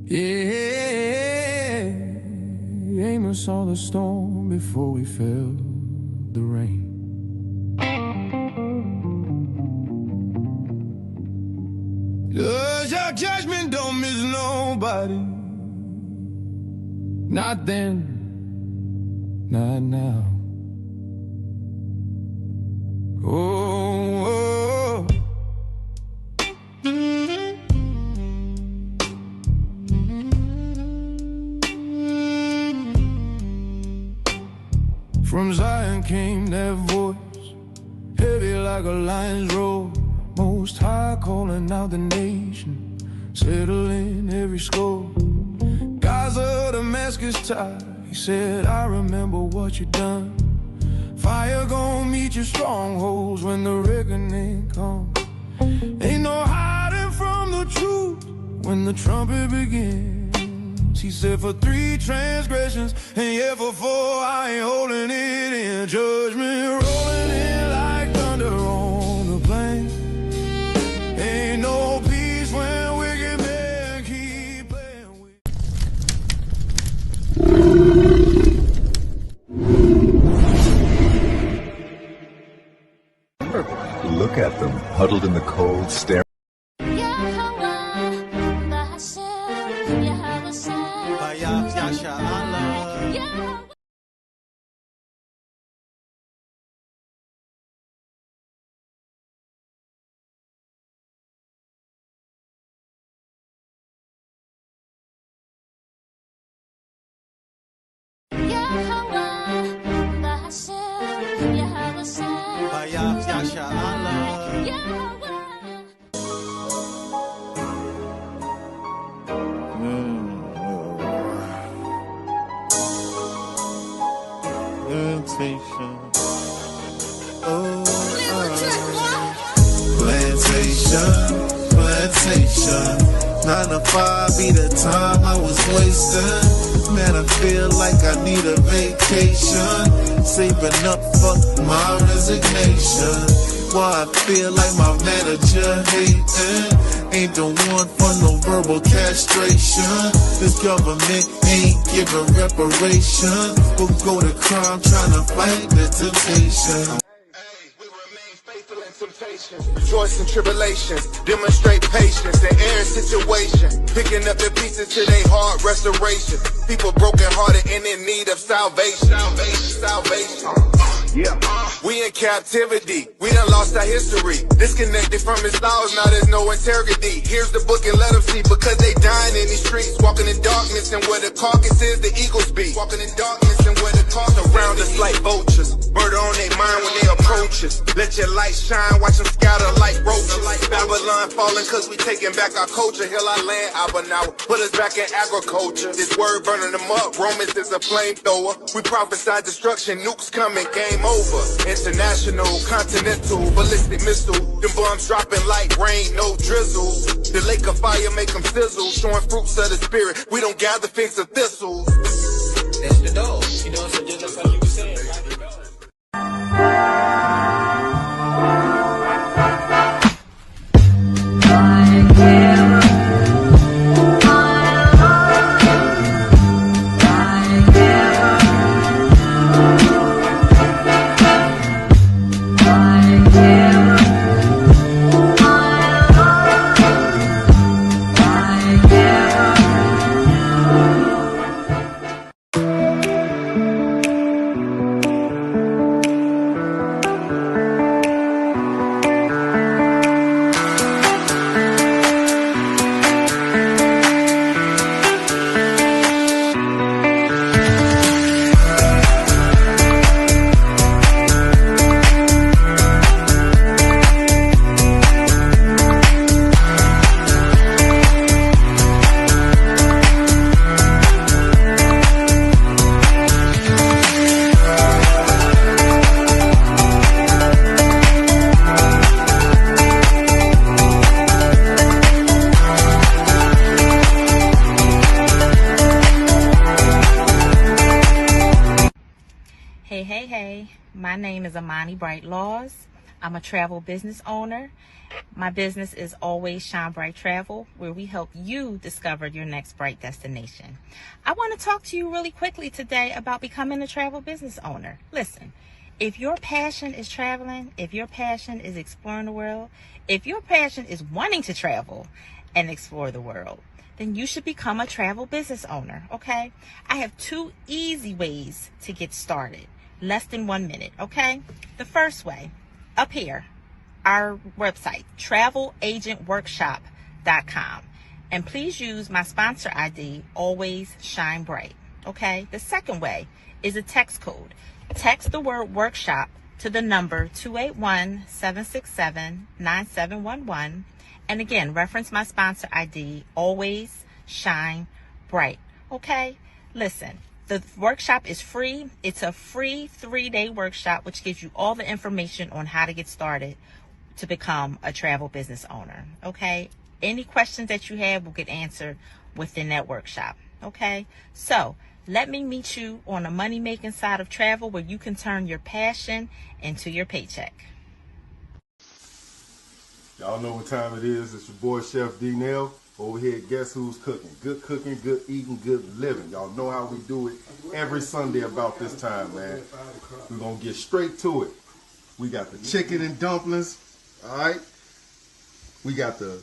Yeah, Amos saw the storm before we felt the rain. Does your judgment don't miss nobody? Not then, not now. Oh, oh. From Zion came that voice, heavy like a lion's roar. Most High calling out the nation, settling every score. Gaza, Damascus tide, he said, I remember what you done. Fire gon' meet your strongholds when the reckoning comes. Ain't no hiding from the truth when the trumpet begins. He said, for 3 transgressions, and yeah, for 4, I ain't holding it in. Judgment rolling in like thunder on the plain. Ain't no peace when wicked men keep playing with. Look at them, huddled in the cold, staring. Plantation, 9 to 5 be the time I was wasting. Man, I feel like I need a vacation, saving up for my resignation. Why I feel like my manager hating, ain't the one for no verbal castration. This government ain't giving reparation, we'll go to crime trying to fight the temptation. Joys and tribulations, demonstrate patience in every situation, picking up the pieces to their heart restoration. People broken hearted and in need of salvation. We in captivity, we done lost our history, disconnected from his laws, now there's no integrity. Here's the book and let them see, because they dying in these streets, walking in darkness, and where the carcass is, the eagles be. Walking in darkness and where the carcass around us like vultures, murder on their mind when they approach us. Let your light shine, watch them scatter like roaches. Babylon falling cause we taking back our culture. Heal our land, Abba now, put us back in agriculture. This word burning them up, Romans is a flamethrower. We prophesy destruction, nukes coming, game over. International, continental, ballistic missile. Them bombs dropping like rain, no drizzle. The lake of fire make them sizzle, showing fruits of the spirit. We don't gather figs of thistles. That's the dog, you know, so just like you were saying. Hey, my name is Amani Bright Laws. I'm a travel business owner. My business is Always Shine Bright Travel, where we help you discover your next bright destination. I want to talk to you really quickly today about becoming a travel business owner. Listen, if your passion is traveling, if your passion is exploring the world, if your passion is wanting to travel and explore the world, then you should become a travel business owner, okay? I have 2 easy ways to get started. Less than 1 minute, okay? The first way, up here, our website, travelagentworkshop.com. And please use my sponsor ID, Always Shine Bright, okay? The second way is a text code. Text the word workshop to the number 281-767-9711. And again, reference my sponsor ID, Always Shine Bright. Okay? Listen, the workshop is free. It's a free 3-day workshop, which gives you all the information on how to get started to become a travel business owner. Okay? Any questions that you have will get answered within that workshop. Okay? So, let me meet you on the money-making side of travel, where you can turn your passion into your paycheck. Y'all know what time it is. It's your boy Chef D-Nail over here at Guess Who's Cooking. Good cooking, good eating, good living. Y'all know how we do it every Sunday about this time, man. We're going to get straight to it. We got the chicken and dumplings, all right? We got the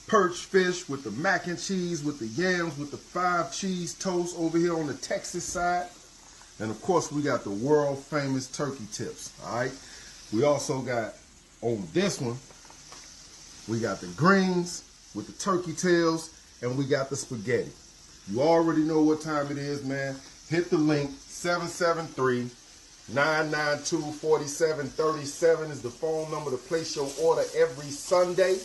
perch fish with the mac and cheese, with the yams, with the 5 cheese toast over here on the Texas side. And, of course, we got the world-famous turkey tips, all right? We also got, on this one, we got the greens with the turkey tails, and we got the spaghetti. You already know what time it is, man. Hit the link. 773-992-4737 is the phone number to place your order every Sunday.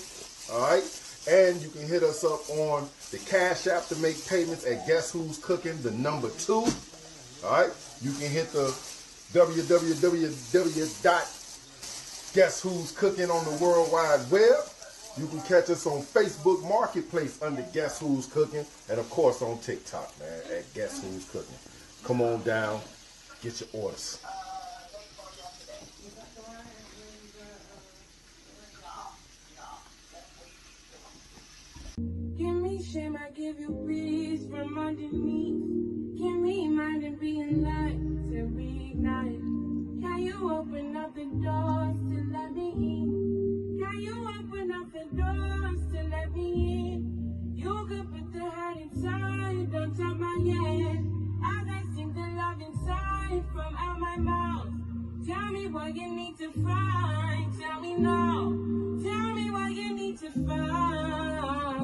All right? And you can hit us up on the Cash App to make payments at Guess Who's Cooking, the number 2. All right? You can hit the www.guesswho'scooking on the World Wide Web. You can catch us on Facebook Marketplace under Guess Who's Cooking, and of course on TikTok, man, at Guess Who's Cooking. Come on down, get your orders. Give me shame, I give you peace from underneath. Give me mind and being light to reignite. Can you open up the doors to let me in? Can you open up the doors to let me in? You could put the heart inside, don't top my head. As I sing the love inside from out my mouth. Tell me what you need to find. Tell me now. Tell me what you need to find.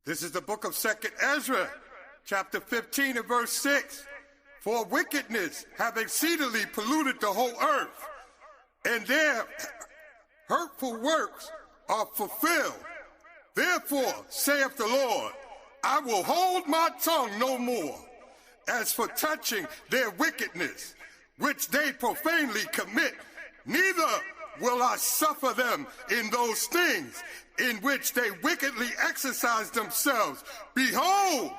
This is the book of 2nd Ezra, chapter 15 and verse 6. For wickedness have exceedingly polluted the whole earth, and their hurtful works are fulfilled. Therefore, saith the Lord, I will hold my tongue no more, as for touching their wickedness, which they profanely commit, neither will I suffer them in those things in which they wickedly exercise themselves. Behold,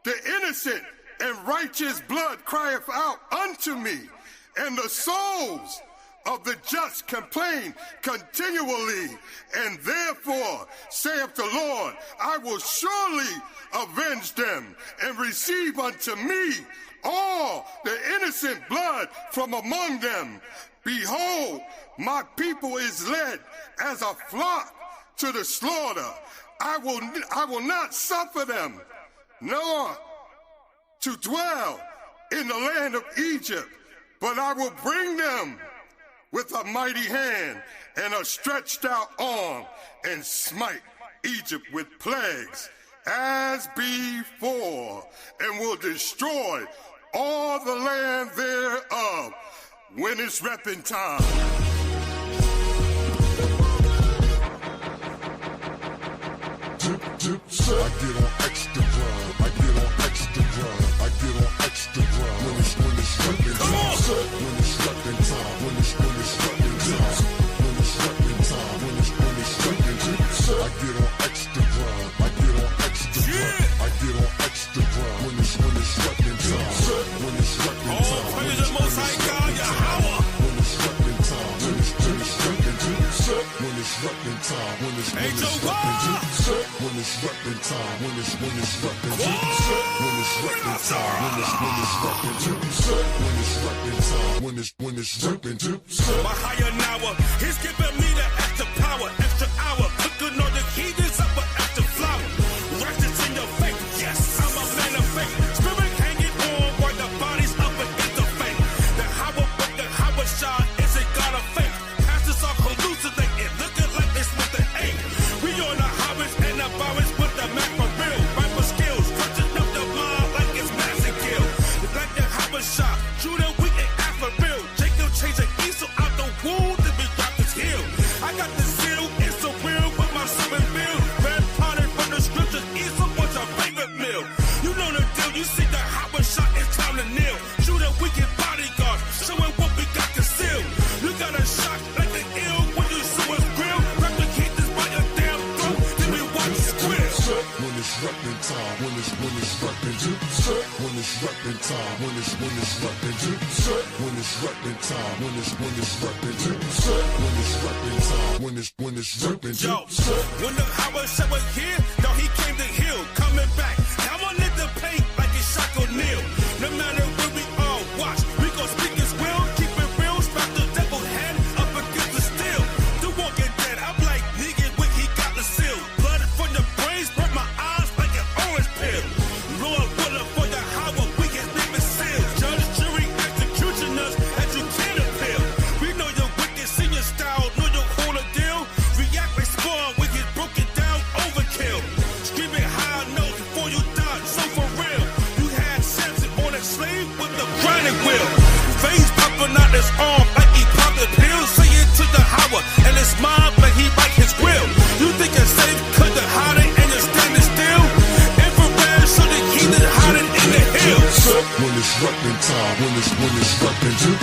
the innocent and righteous blood crieth out unto me, and the souls of the just complain continually. And therefore, saith the Lord, I will surely avenge them and receive unto me all the innocent blood from among them. Behold, my people is led as a flock to the slaughter. I will not suffer them, nor to dwell in the land of Egypt, but I will bring them with a mighty hand and a stretched out arm, and smite Egypt with plagues as before, and will destroy all the land thereof when it's reaping time. it's reppin' time, when it's reppin' time, when it's reppin' time, when it's reppin' time, when it's reppin' time, when it's reppin' time, when it's reppin' time. My higher now, he's giving me the extra power, extra hour, cooking on the heathens up an extra flower. Righteous in your faith, yes, I'm a man of faith. Spirit hanging on while the body's up against the faith. The Howard shot isn't God of faith. Pastors are hallucinating, looking like it's with the eight. We on the Howards and the Bowers with the map for real. Rifle skills, touching up the mind like it's massive kill. Like the Howard shot, Judah, we ain't after real. Jacob changed the Esau out the wound to be dropped his heel. I got the seal, it's so real with my seven bill. Red potted from the scriptures, Esau was your favorite meal. You know the deal, you see the Howard shot, it's time to kneel. Judah, we get bodyguards, showing what we got concealed. You got a shock like the ill when you see us grill. Replicate this by your damn throat, then we watch you squeal. When it's reppin' time, when it's reppin' time, when it's reppin' time, when it's reppin' time, when it's reppin' time, when it's reppin' time, when it's reppin' time, when it's reppin' Yo, time. when the Howard shot was here, no, he came to heal, coming back. Now I need the paint like it's Shaq O'Neal. No matter where we all watch, we gon' speak his will, keep it real, strap the devil head up against the steel. The Walking Dead, I'm like, nigga, when he got the seal. Blood from the brains, burnt my eyes like an orange peel. Lord willing for the Howard, we can name it sealed. Judge, jury, executioners, that you can't appeal. We know you're wicked, senior style, know your whole deal. React, respond, we get broken down, overkill. Screaming high notes before you die, so for real. You had Samson on a slave with the grinding wheel. Veins popping out his arm like he popped a pill. Say it to the Howard, and it's mine, but he bite his grill. You think it's safe, cut the hiding, and you're standing still. Infrared, so the heathen hiding in the hills. When it's reppin' time, when it's reppin' time,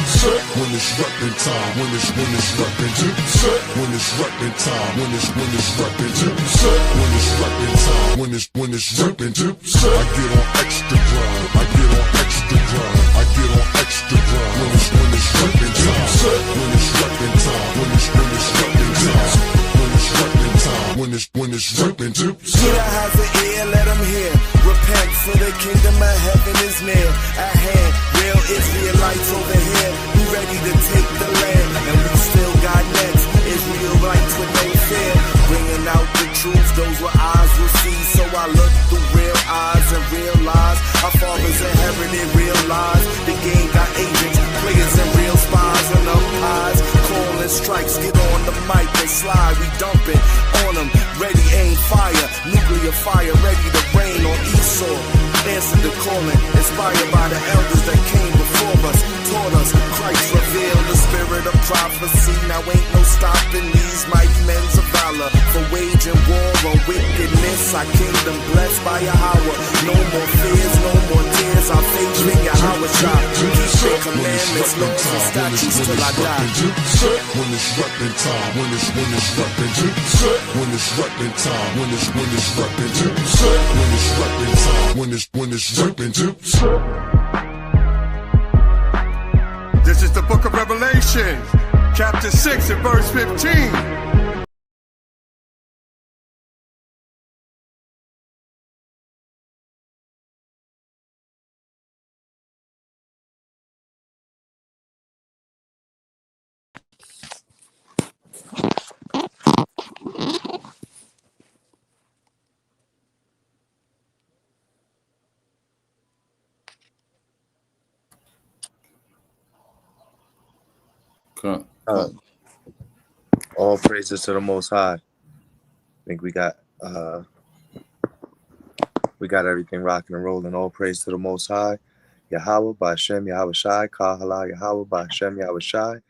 when it's reppin' time, when it's reppin' time, when it's reppin' time, when it's reppin' time, when it's reppin' time, when it's reppin' time. I get on extra grind, I get on extra grind, I get on extra grind. When it's reppin' time, when it's reppin' time, when it's reppin' time, when it's reppin' time, when it's reppin' time. Peter has an ear, let him hear. Repent, for the kingdom of heaven is near. At hand, real Israelites over here. We ready to take the land, and we still got next. Israelites with no fear, bringing out the truth. Those with eyes will see. So I look through real eyes and realize our fathers inherited real lies. The game got agents, players, and real spies and umpires. Calling strikes, get on the mic and slide. We dumping on them, ready, aim, fire. Nuclear fire, ready to rain on Esau. Answer the calling, inspired by the elders that came before us. Taught us, Christ revealed the spirit of prophecy. Now ain't no stopping these mighty men's of valor. For waging war on wickedness, our kingdom blessed by Yahweh. No more fears, no more tears. Our faith in Yahweh shot. Keep the commandments, laws, and statutes till I die. When it's reppin' time, when it's reppin' time, when it's reppin' time, when it's reppin' time, when it's reppin' time, when it's reppin' time. This is the book of Revelation, chapter 6 and verse 15. All praises to the Most High. I think we got everything rocking and rolling. All praise to the Most High. Yahweh Ba'Shem Yahweh Shai, Kahala Yahweh Ba'Shem Yahweh Shai.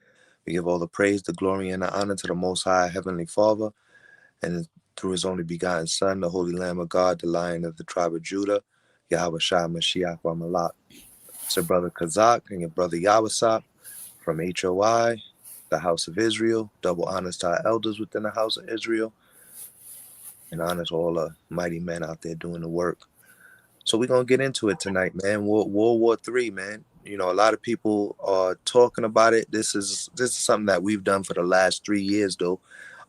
We give all the praise, the glory, and the honor to the Most High Heavenly Father, and through His only begotten Son, the Holy Lamb of God, the Lion of the tribe of Judah, Yahweh Shai Mashiach Ramalak. It's your brother Kazak and your brother Yawasap from HOI, the House of Israel. Double honors to our elders within the House of Israel, and honors all the mighty men out there doing the work. So we're gonna get into it tonight, man. World War III, man. You know, a lot of people are talking about it. This is something that we've done for the last 3 years, though.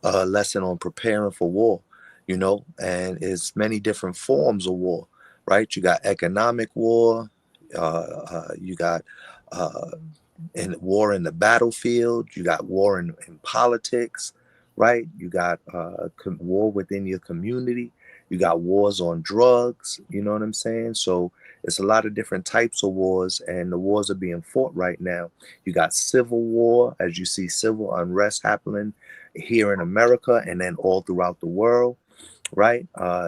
a lesson on preparing for war, you know, and it's many different forms of war, right? You got economic war, you got in war in the battlefield, you got war in politics, right? You got war within your community, you got wars on drugs, you know what I'm saying? So it's a lot of different types of wars, and the wars are being fought right now. You got civil war, as you see civil unrest happening here in America and then all throughout the world, right?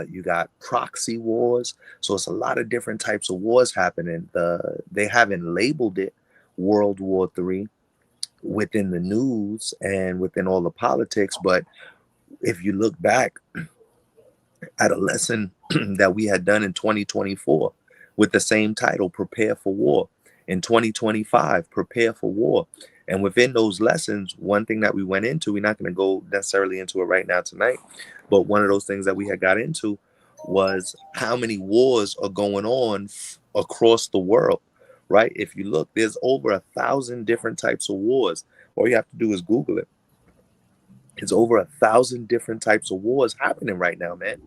You got proxy wars. So it's a lot of different types of wars happening. They haven't labeled it World War III within the news and within all the politics, but if you look back at a lesson that we had done in 2024 with the same title, Prepare for War. In 2025, Prepare for War. And within those lessons, one thing that we went into, we're not going to go necessarily into it right now tonight, but one of those things that we had got into was how many wars are going on across the world, right? If you look, there's over 1,000 different types of wars. All you have to do is Google it. It's over 1,000 different types of wars happening right now, man.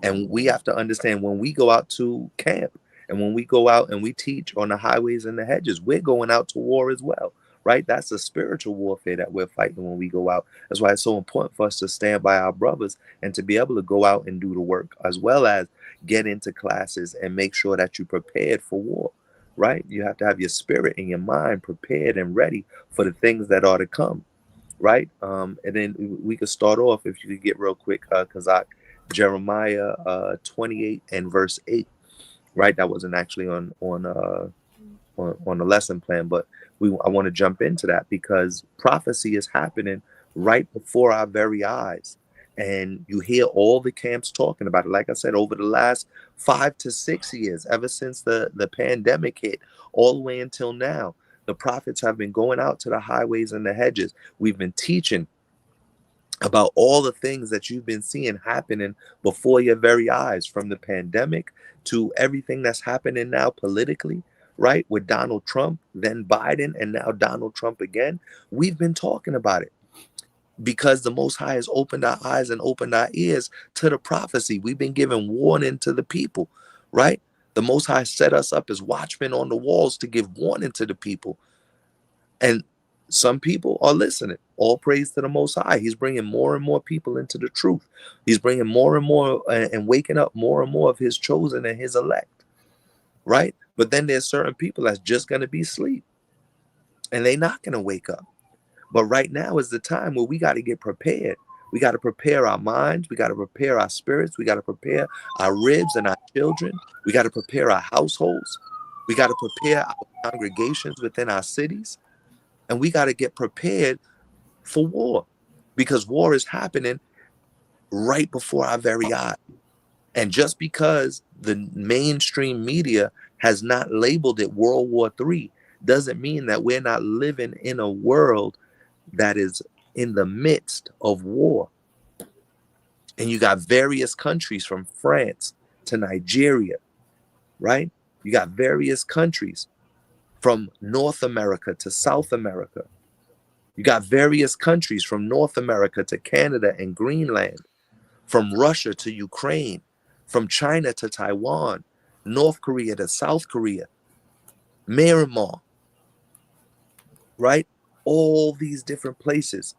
And we have to understand, when we go out to camp and when we go out and we teach on the highways and the hedges, we're going out to war as well, right? That's a spiritual warfare that we're fighting when we go out. That's why it's so important for us to stand by our brothers and to be able to go out and do the work, as well as get into classes and make sure that you're prepared for war, right? You have to have your spirit and your mind prepared and ready for the things that are to come, right? And then we could start off, if you could get real quick, because Jeremiah 28 and verse 8, right? That wasn't actually on the lesson plan, but I want to jump into that because prophecy is happening right before our very eyes, and you hear all the camps talking about it. Like I said, over the last 5 to 6 years, ever since the pandemic hit, all the way until now, the prophets have been going out to the highways and the hedges. We've been teaching about all the things that you've been seeing happening before your very eyes, from the pandemic to everything that's happening now politically, right? With Donald Trump, then Biden, and now Donald Trump again. We've been talking about it because the Most High has opened our eyes and opened our ears to the prophecy. We've been giving warning to the people, right? The Most High set us up as watchmen on the walls to give warning to the people. And some people are listening. All praise to the Most High. He's bringing more and more people into the truth. He's bringing more and more and waking up more and more of his chosen and his elect, right? But then there's certain people that's just going to be asleep and they're not going to wake up. But right now is the time where we got to get prepared. We got to prepare our minds. We got to prepare our spirits. We got to prepare our ribs and our children. We got to prepare our households. We got to prepare our congregations within our cities. And we got to get prepared for war, because war is happening right before our very eyes. And just because the mainstream media has not labeled it World War III doesn't mean that we're not living in a world that is in the midst of war. And you got various countries from France to Nigeria, right? You got various countries from North America to South America. You got various countries from North America to Canada and Greenland, from Russia to Ukraine, from China to Taiwan, North Korea to South Korea, Myanmar, right? All these different places.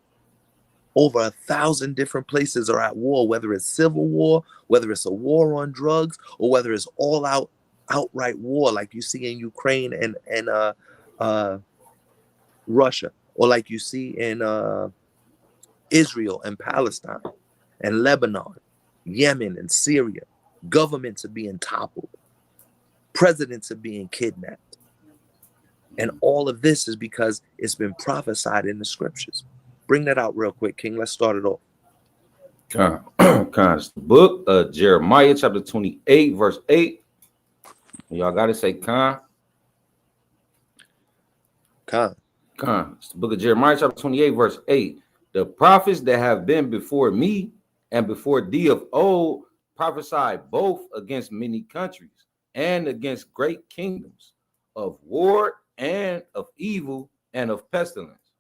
Over 1,000 different places are at war, whether it's civil war, whether it's a war on drugs, or whether it's all outright war like you see in Ukraine and Russia, or like you see in Israel and Palestine and Lebanon, Yemen and Syria. Governments are being toppled. Presidents are being kidnapped. And all of this is because it's been prophesied in the scriptures. Bring that out real quick, King. Let's start it off. The book of Jeremiah, chapter 28, verse 8. Y'all got to say Khan. It's the book of Jeremiah, chapter 28, verse 8. The prophets that have been before me and before thee of old prophesied both against many countries and against great kingdoms, of war and of evil and of pestilence.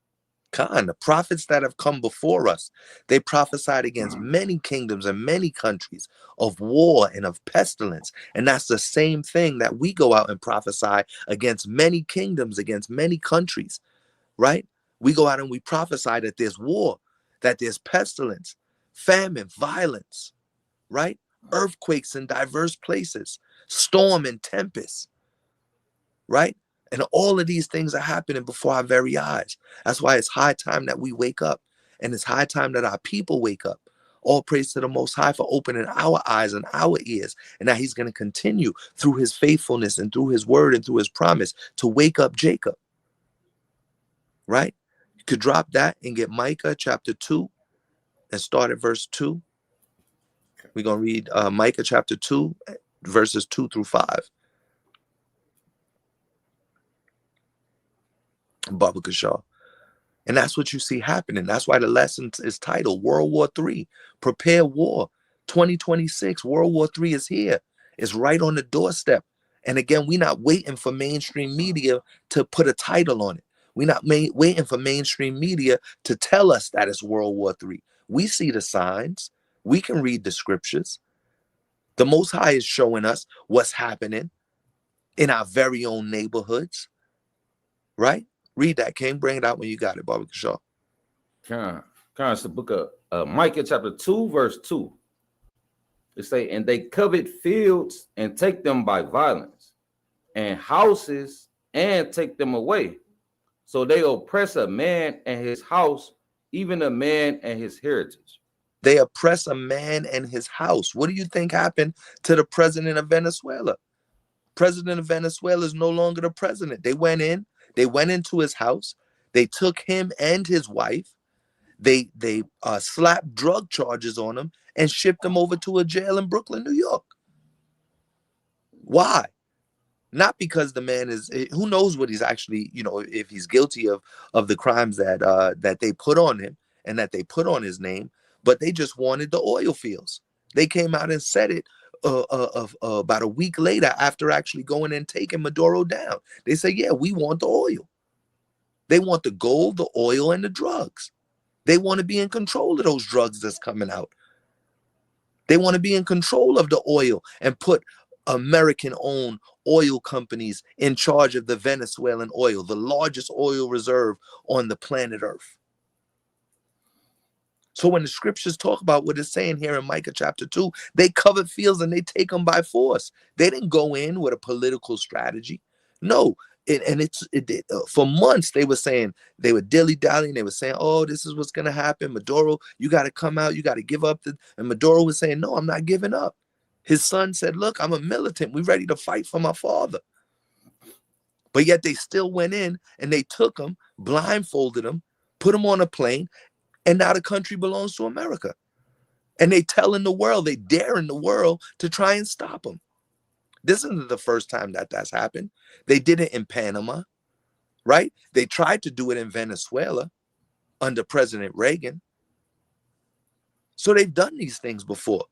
Khan, the prophets that have come before us, they prophesied against many kingdoms and many countries of war and of pestilence. And that's the same thing that we go out and prophesy against many kingdoms, against many countries, right? We go out and we prophesy that there's war, that there's pestilence, famine, violence, right? Earthquakes in diverse places, storm and tempest, right? And all of these things are happening before our very eyes. That's why it's high time that we wake up. And it's high time that our people wake up. All praise to the Most High for opening our eyes and our ears. And that he's going to continue through his faithfulness and through his word and through his promise to wake up Jacob. Right? You could drop that and get Micah chapter 2 and start at verse 2. We're going to read Micah chapter 2, verses 2 through 5. Baba Kashaw. And that's what you see happening. That's why the lesson is titled World War III. Prepare war. 2026, World War III is here. It's right on the doorstep. And again, we're not waiting for mainstream media to put a title on it. We're not waiting for mainstream media to tell us that it's World War III. We see the signs. We can read the scriptures. The Most High is showing us what's happening in our very own neighborhoods. Right? Read that, King. Bring it out when you got it, Baba Kashaw. It's the book of Micah chapter 2, verse 2. It say, and they covet fields and take them by violence, and houses and take them away. So they oppress a man and his house, even a man and his heritage. They oppress a man and his house. What do you think happened to the president of Venezuela? President of Venezuela is no longer the president. They went into his house. They took him and his wife. They slapped drug charges on him and shipped him over to a jail in Brooklyn, New York. Why? Not because the man is, who knows what he's actually, if he's guilty of the crimes that they put on him and that they put on his name, but they just wanted the oil fields. They came out and said it about a week later after actually going and taking Maduro down. They say, yeah, we want the oil. They want the gold, the oil, and the drugs. They want to be in control of those drugs that's coming out. They want to be in control of the oil and put American-owned oil companies in charge of the Venezuelan oil, the largest oil reserve on the planet Earth. So when the scriptures talk about what it's saying here in Micah chapter 2, they covet fields and they take them by force. They didn't go in with a political strategy. No. For months they were saying, they were dilly-dallying. They were saying, oh, this is what's going to happen. Maduro, you got to come out. You got to give up. And Maduro was saying, no, I'm not giving up. His son said, look, I'm a militant. We're ready to fight for my father. But yet they still went in and they took him, blindfolded him, put him on a plane, and now the country belongs to America. And they telling the world, they daring the world to try and stop him. This isn't the first time that that's happened. They did it in Panama, right? They tried to do it in Venezuela under President Reagan. So they've done these things before.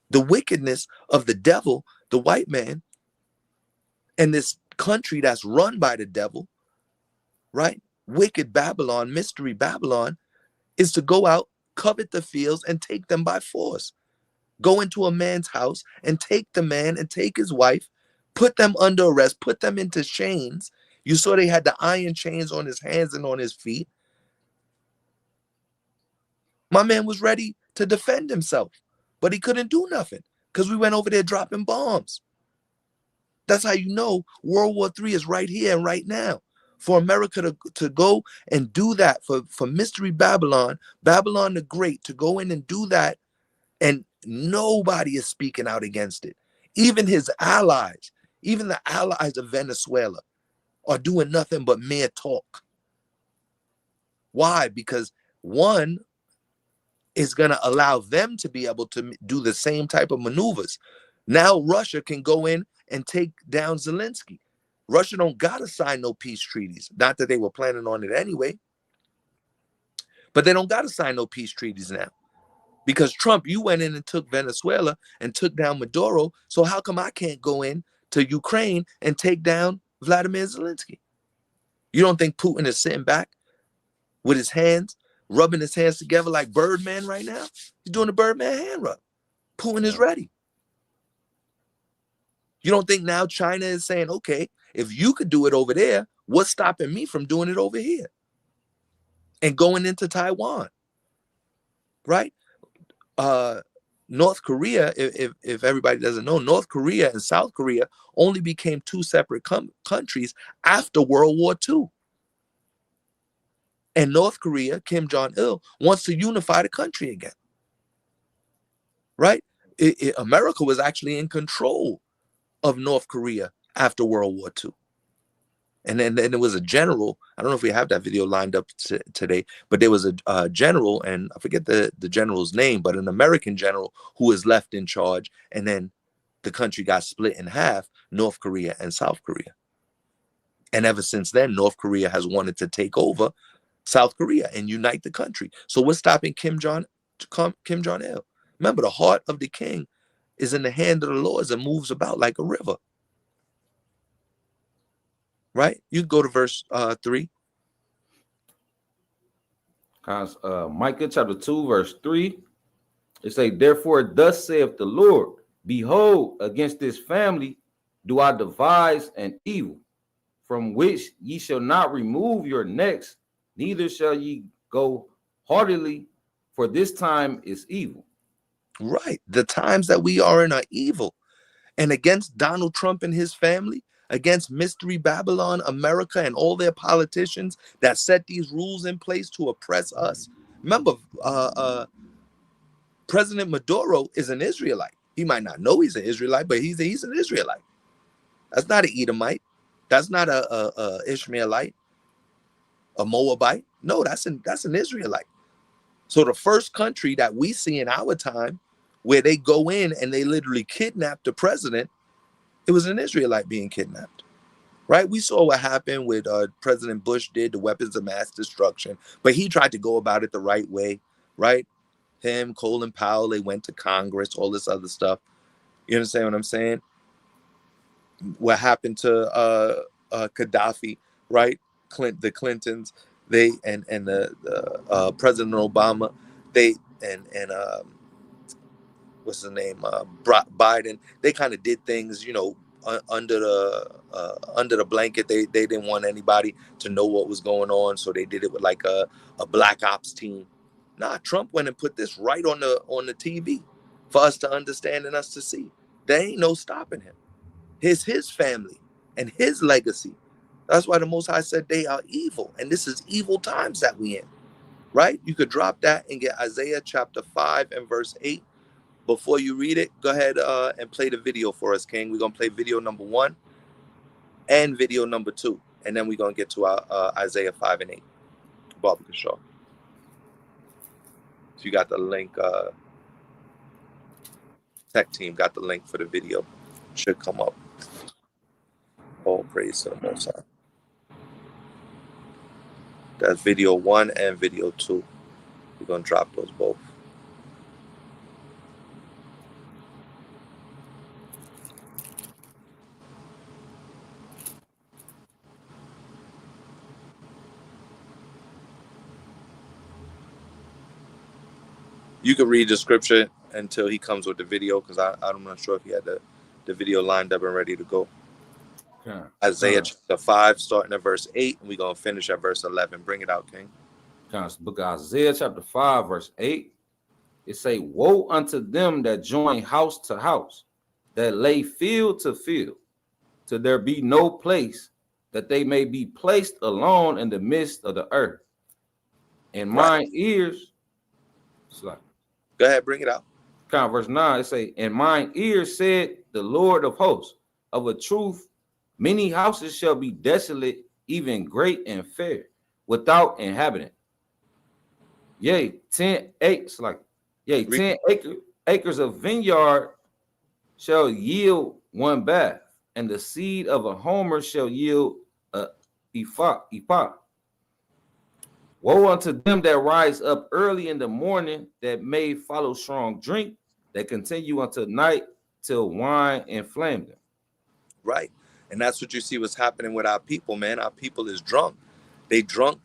The wickedness of the devil, the white man, and this country that's run by the devil, right? Wicked Babylon, mystery Babylon, is to go out, covet the fields, and take them by force. Go into a man's house and take the man and take his wife, put them under arrest, put them into chains. You saw they had the iron chains on his hands and on his feet. My man was ready to defend himself, but he couldn't do nothing because we went over there dropping bombs. That's how you know World War III is right here and right now. For America to go and do that, for Mystery Babylon, Babylon the Great, to go in and do that, and nobody is speaking out against it. Even his allies, even the allies of Venezuela, are doing nothing but mere talk. Why? Because one is going to allow them to be able to do the same type of maneuvers. Now Russia can go in and take down Zelensky. Russia don't got to sign no peace treaties. Not that they were planning on it anyway. But they don't got to sign no peace treaties now. Because Trump, you went in and took Venezuela and took down Maduro. So how come I can't go in to Ukraine and take down Vladimir Zelensky? You don't think Putin is sitting back with his hands, rubbing his hands together like Birdman right now. He's doing the Birdman hand rub. Putin is ready. You don't think now China is saying, okay, if you could do it over there, what's stopping me from doing it over here? And going into Taiwan, right? North Korea, if everybody doesn't know, North Korea and South Korea only became two separate countries after World War II. And North Korea, Kim Jong-il, wants to unify the country again, right? America was actually in control of North Korea after World War II. And then there was a general, I don't know if we have that video lined up today, but there was a general, and I forget the general's name, but an American general who was left in charge, and then the country got split in half, North Korea and South Korea. And ever since then, North Korea has wanted to take over South Korea and unite the country. So what's stopping Kim Jong-il? Remember, the heart of the king is in the hand of the Lord and moves about like a river. Right? You go to verse 3. Micah chapter 2, verse 3. It say, therefore, thus saith the Lord, behold, against this family do I devise an evil, from which ye shall not remove your necks, neither shall ye go heartily, for this time is evil. Right. The times that we are in are evil. And against Donald Trump and his family, against Mystery Babylon, America, and all their politicians that set these rules in place to oppress us. Remember, President Maduro is an Israelite. He might not know he's an Israelite, but he's an Israelite. That's not an Edomite. That's not a Ishmaelite, a Moabite. No, that's an Israelite. So the first country that we see in our time where they go in and they literally kidnap the president, it was an Israelite being kidnapped, right? We saw what happened with President Bush did, the weapons of mass destruction, but he tried to go about it the right way, right? Him, Colin Powell, they went to Congress, all this other stuff. You understand what I'm saying? What happened to Gaddafi, right? The Clintons, they and the President Obama, they and what's his name, Biden, they kind of did things, you know, under the blanket. They didn't want anybody to know what was going on, so they did it with like a black ops team. Nah, Trump went and put this right on the TV for us to understand and us to see. There ain't no stopping him. It's his family and his legacy. That's why the Most High said they are evil, and this is evil times that we in, right? You could drop that and get Isaiah chapter 5 and verse 8. Before you read it, go ahead and play the video for us, King. We're going to play video number 1 and video number 2. And then we're going to get to our Isaiah 5 and 8. Barbara Shaw. So you got the link. Tech team got the link for the video. Should come up. All praise to the Most High. That's video 1 and video 2. We're going to drop those both. You can read the scripture until he comes with the video, because I'm not sure if he had the video lined up and ready to go. Yeah. Isaiah chapter 5, starting at verse 8, and we're going to finish at verse 11. Bring it out, King. Book of Isaiah chapter 5, verse 8. It say, woe unto them that join house to house, that lay field to field, till there be no place, that they may be placed alone in the midst of the earth. And mine ears, go ahead, bring it out. Verse 9, it say, and mine ears said the Lord of hosts, of a truth, many houses shall be desolate, even great and fair, without inhabitant. Yea, 10 acres, 10 acres of vineyard shall yield one bath, and the seed of a homer shall yield a ephah. Woe unto them that rise up early in the morning, that may follow strong drink, that continue until night, till wine inflame them. Right. And that's what you see what's happening with our people, man. Our people is drunk. They drunk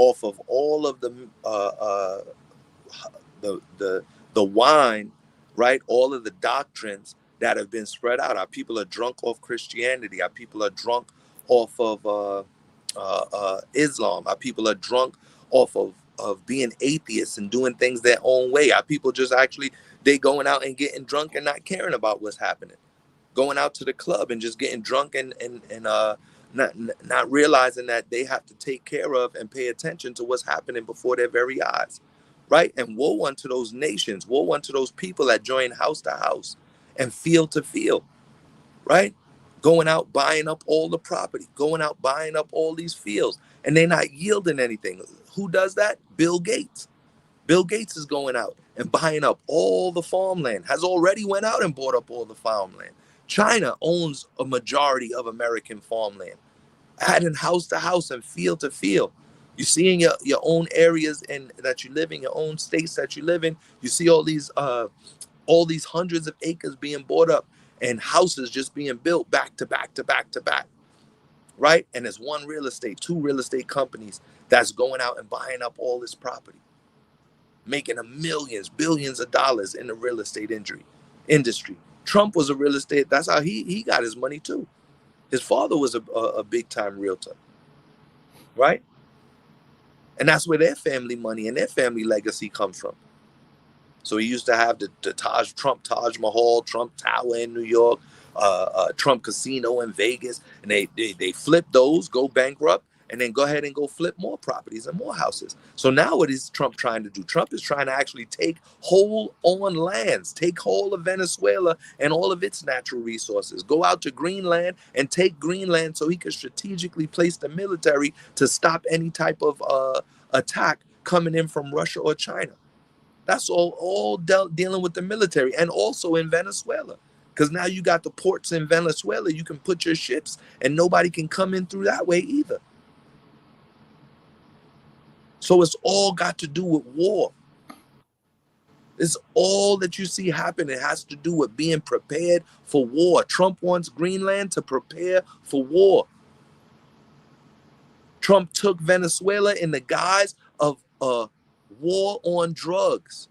off of all of the wine, right? All of the doctrines that have been spread out. Our people are drunk off Christianity. Our people are drunk off of Islam. Our people are drunk off of being atheists and doing things their own way. Our people just actually, they going out and getting drunk and not caring about what's happening. Going out to the club and just getting drunk and not realizing that they have to take care of and pay attention to what's happening before their very eyes, right? And woe unto those nations, woe unto those people that join house to house and field to field, right? Going out, buying up all the property, going out, buying up all these fields, and they're not yielding anything. Who does that? Bill Gates. Bill Gates is going out and buying up all the farmland, has already went out and bought up all the farmland. China owns a majority of American farmland, adding house to house and field to field. You see in your own areas and that you live in, your own states that you live in, you see all these hundreds of acres being bought up and houses just being built back to back to back to back, right? And there's one real estate, two real estate companies that's going out and buying up all this property, making millions, billions of dollars in the real estate industry. Trump was a real estate. That's how he got his money too. His father was a big time realtor, right? And that's where their family money and their family legacy comes from. So he used to have the Trump Taj Mahal, Trump Tower in New York, Trump Casino in Vegas, and they flip those, go bankrupt, and then go ahead and go flip more properties and more houses. So now what is Trump trying to do? Trump is trying to actually take hold on lands, take hold of Venezuela and all of its natural resources, go out to Greenland and take Greenland so he could strategically place the military to stop any type of attack coming in from Russia or China. That's all dealing with the military, and also in Venezuela. Because now you got the ports in Venezuela, you can put your ships and nobody can come in through that way either. So it's all got to do with war. It's all that you see happen. It has to do with being prepared for war. Trump wants Greenland to prepare for war. Trump took Venezuela in the guise of war on drugs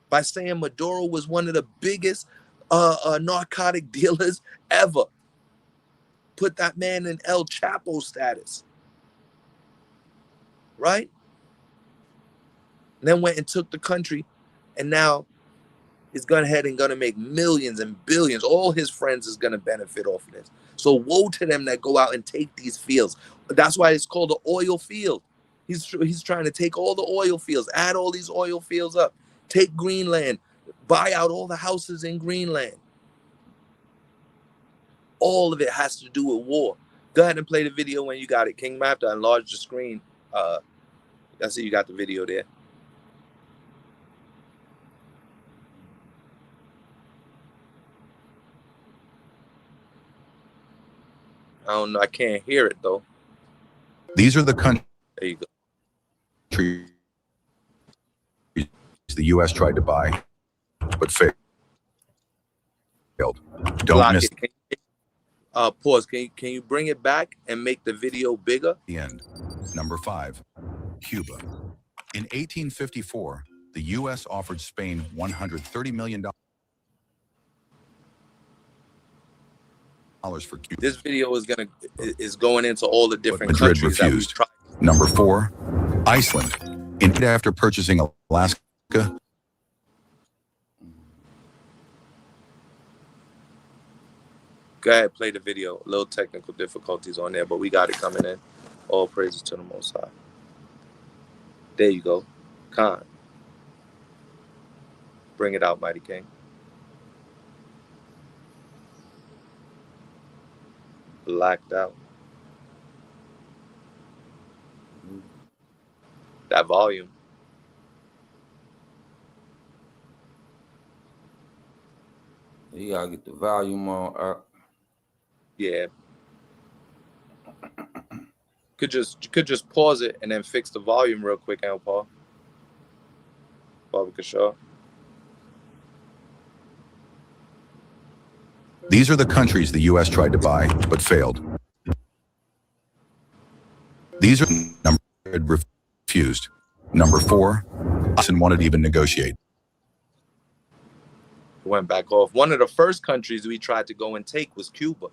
by saying Maduro was one of the biggest narcotic dealers ever. Put that man in El Chapo status. Right? And then went and took the country, and now he's going ahead and going to make millions and billions. All his friends is going to benefit off of this. So woe to them that go out and take these fields. That's why it's called the oil field. He's trying to take all the oil fields, add all these oil fields up, take Greenland, buy out all the houses in Greenland. All of it has to do with war. Go ahead and play the video when you got it, King. I have to enlarge the screen. I see you got the video there. I don't know. I can't hear it though. These are the countries There you go. the U.S. tried to buy, but failed. Don't Block miss it. Pause. Can you bring it back and make the video bigger? the end. Number 5, Cuba. In 1854, the U.S. offered Spain $130 million for Cuba. This video is going into all the different Madrid countries that we refused. tried. Number 4, Iceland. After purchasing Alaska, Go ahead, play the video. A little technical difficulties on there, but we got it coming in. All praises to the Most High. There you go. Khan. Bring it out, Mighty King. Blacked out. That volume. You gotta get the volume on. Yeah. Could just pause it and then fix the volume real quick, Al Paul. Baba Kishore. these are the countries the U.S. tried to buy, but failed. These are number refused. Number 4, Iceland wanted to even negotiate. Went back off. One of the first countries we tried to go and take was Cuba.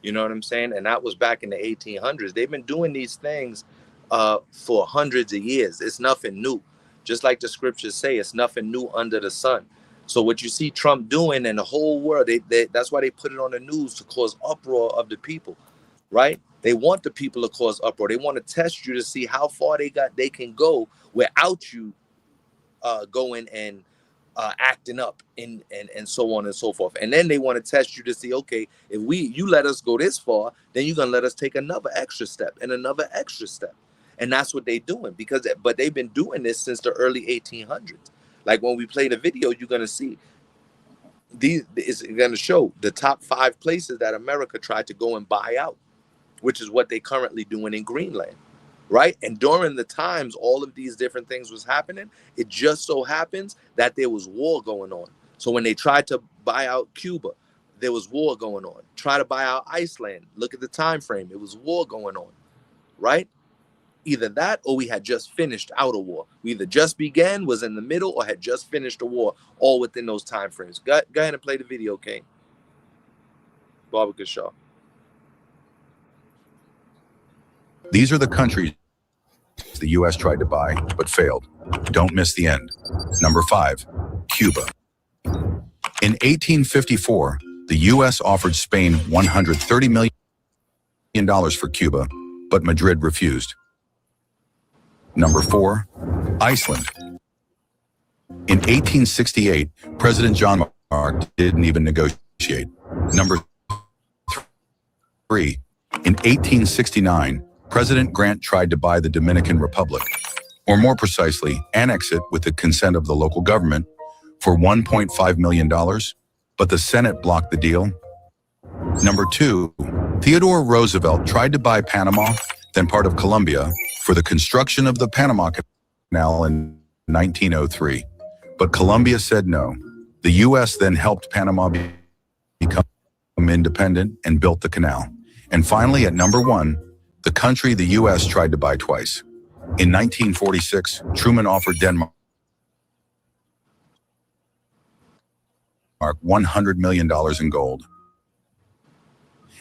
You know what I'm saying? And that was back in the 1800s. They've been doing these things for hundreds of years. It's nothing new. Just like the scriptures say, it's nothing new under the sun. So what you see Trump doing in the whole world, that's why they put it on the news, to cause uproar of the people, right? They want the people to cause uproar. They want to test you to see how far they can go without you going and acting up and so on and so forth. And then they want to test you to see, okay, if you let us go this far, then you're gonna let us take another extra step and another extra step. And that's what they're doing, but they've been doing this since the early 1800s. Like when we play the video, you're gonna see it's gonna show the top 5 places that America tried to go and buy out, which is what they're currently doing in Greenland. Right? And during the times all of these different things was happening, it just so happens that there was war going on. So when they tried to buy out Cuba, there was war going on. Try to buy out Iceland, look at the time frame, it was war going on, right? Either that or we had just finished out a war. We either just began, was in the middle, or had just finished a war, all within those time frames. Go ahead and play the video, Kane. Barbara Shaw. These are the countries the U.S. tried to buy, but failed. Don't miss the end. Number 5, Cuba. In 1854, the U.S. offered Spain $130 million for Cuba, but Madrid refused. Number 4, Iceland. In 1868, President John Mark didn't even negotiate. Number 3, in 1869, President Grant tried to buy the Dominican Republic, or more precisely, annex it with the consent of the local government for $1.5 million, but the Senate blocked the deal. Number 2, Theodore Roosevelt tried to buy Panama, then part of Colombia, for the construction of the Panama Canal in 1903, but Colombia said no. The U.S. then helped Panama become independent and built the canal. And finally, at number 1, the country the U.S. tried to buy twice. In 1946, Truman offered Denmark $100 million in gold.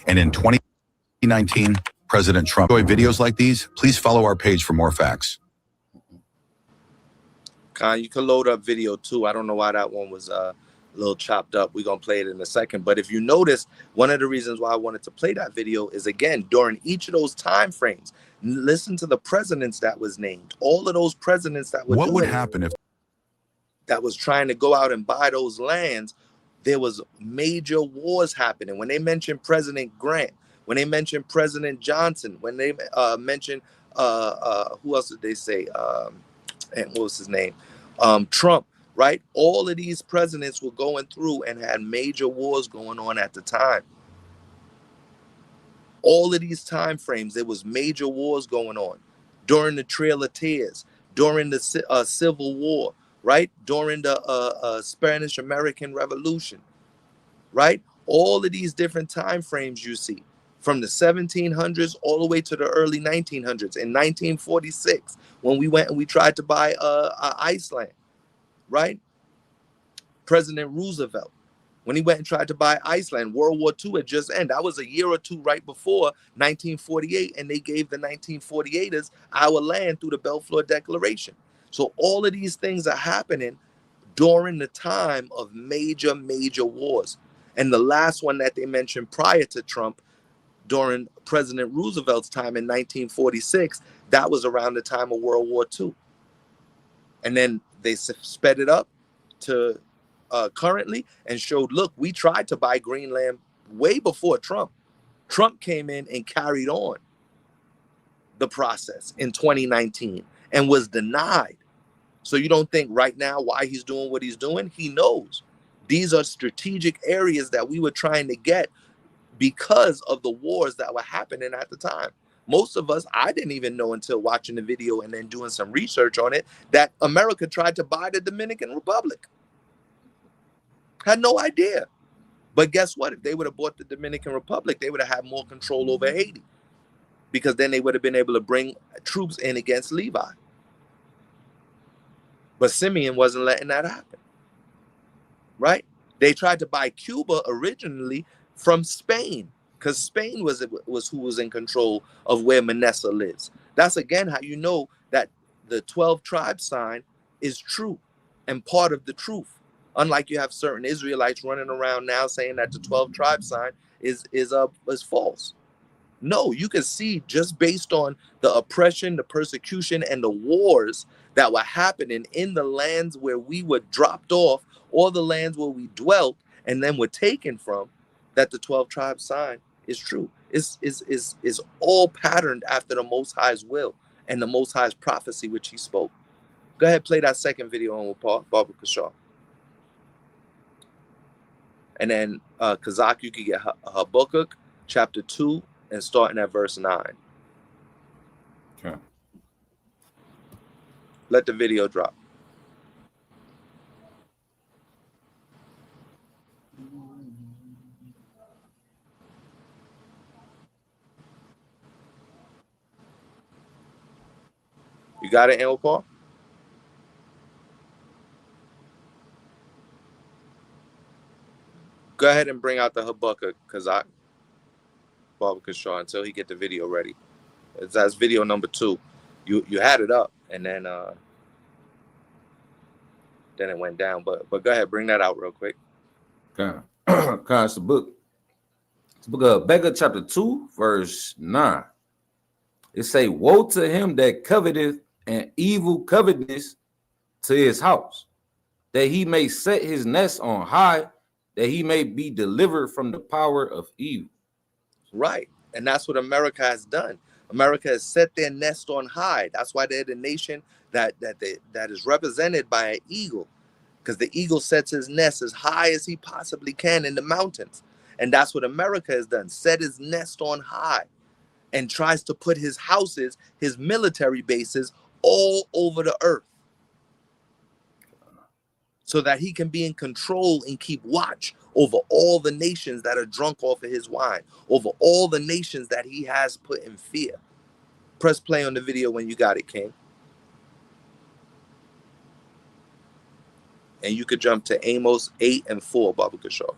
And in 2019, President Trump. Enjoy videos like these? Please follow our page for more facts. Khan, you can load up video too. I don't know why that one was a little chopped up. We're going to play it in a second. But if you notice, one of the reasons why I wanted to play that video is, again, during each of those time frames, listen to the presidents that was named. All of those presidents that were What would happen if that was trying to go out and buy those lands, there was major wars happening. When they mentioned President Grant, when they mentioned President Johnson, when they mentioned, who else did they say? And what was his name? Trump, right? All of these presidents were going through and had major wars going on at the time. All of these time frames, there was major wars going on. During the Trail of Tears, during the Civil War, right? During the Spanish-American Revolution, right? All of these different time frames you see, from the 1700s all the way to the early 1900s. In 1946, when we went and we tried to buy Iceland, right? President Roosevelt, when he went and tried to buy Iceland, World War II had just ended. That was a year or two right before 1948, and they gave the 1948ers our land through the Balfour Declaration. So all of these things are happening during the time of major, major wars. And the last one that they mentioned prior to Trump, during President Roosevelt's time in 1946, that was around the time of World War II. And then they sped it up to currently and showed, look, we tried to buy Greenland way before Trump. Trump came in and carried on the process in 2019 and was denied. So you don't think right now why he's doing what he's doing? He knows. These are strategic areas that we were trying to get because of the wars that were happening at the time. Most of us, I didn't even know until watching the video and then doing some research on it, that America tried to buy the Dominican Republic. Had no idea. But guess what? If they would have bought the Dominican Republic, they would have had more control over Haiti. because then they would have been able to bring troops in against Levi. But Simeon wasn't letting that happen, right? They tried to buy Cuba originally from Spain, because Spain was who was in control of where Manasseh lives. That's again how you know that the 12 tribe sign is true and part of the truth. Unlike you have certain Israelites running around now saying that the 12 tribe sign is false. No, you can see just based on the oppression, the persecution, and the wars that were happening in the lands where we were dropped off, or the lands where we dwelt and then were taken from, that the 12 tribe sign is true. Is all patterned after the Most High's will and the Most High's prophecy which he spoke. Go ahead, play that second video on with Baba Kashaw. And then Kazak, you could get Habakkuk chapter 2 and starting at verse 9. Okay. Let the video drop. You got it, Anil Paul? Go ahead and bring out the Habakkuk, Kazak, Baba Kashaw, until he get the video ready. That's video number 2. You had it up, and then it went down. But go ahead, bring that out real quick. Okay. It's the book. It's the book of Habakkuk chapter 2, verse 9. It say, "Woe to him that coveteth an evil covetousness to his house, that he may set his nest on high, that he may be delivered from the power of evil." Right. And that's what America has done. America has set their nest on high. That's why they're the nation that is represented by an eagle, because the eagle sets his nest as high as he possibly can in the mountains. And that's what America has done, set his nest on high, and tries to put his houses, his military bases all over the earth, so that he can be in control and keep watch over all the nations that are drunk off of his wine, over all the nations that he has put in fear. Press play on the video when you got it, King. And you could jump to Amos 8 and 4, Baba Kashaw.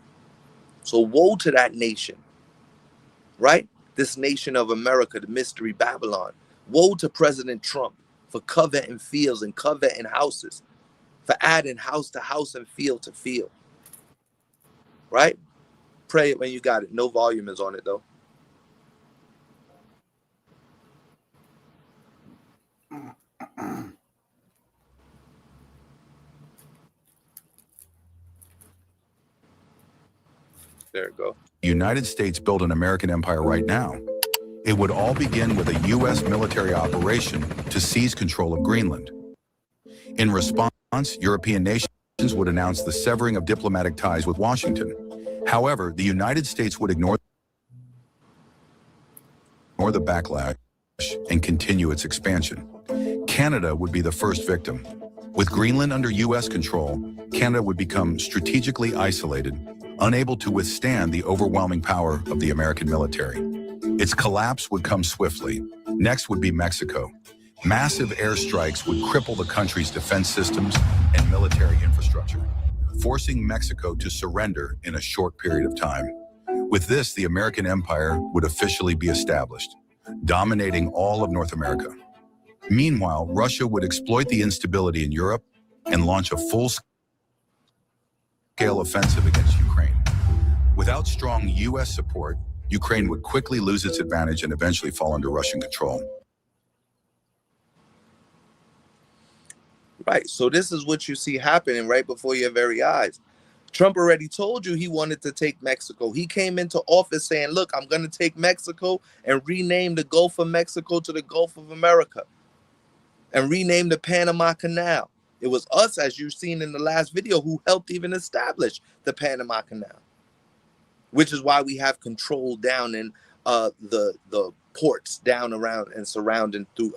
So woe to that nation, right? This nation of America, the mystery Babylon. Woe to President Trump for coveting fields and coveting houses, for adding house to house and field to field, right? Pray it when you got it. No volume is on it, though. There it go. The United States built an American empire right now. It would all begin with a U.S. military operation to seize control of Greenland. In response, European nations would announce the severing of diplomatic ties with Washington. However, the United States would ignore the backlash and continue its expansion. Canada would be the first victim. With Greenland under U.S. control, Canada would become strategically isolated, unable to withstand the overwhelming power of the American military. Its collapse would come swiftly. Next would be Mexico. Massive airstrikes would cripple the country's defense systems and military infrastructure, forcing Mexico to surrender in a short period of time. With this, the American empire would officially be established, dominating all of North America. Meanwhile, Russia would exploit the instability in Europe and launch a full-scale offensive against Ukraine. Without strong U.S. support, Ukraine would quickly lose its advantage and eventually fall under Russian control. Right, so this is what you see happening right before your very eyes. Trump already told you he wanted to take Mexico. He came into office saying, look, I'm going to take Mexico and rename the Gulf of Mexico to the Gulf of America and rename the Panama Canal. It was us, as you've seen in the last video, who helped even establish the Panama Canal, which is why we have control down in the ports down around and surrounding through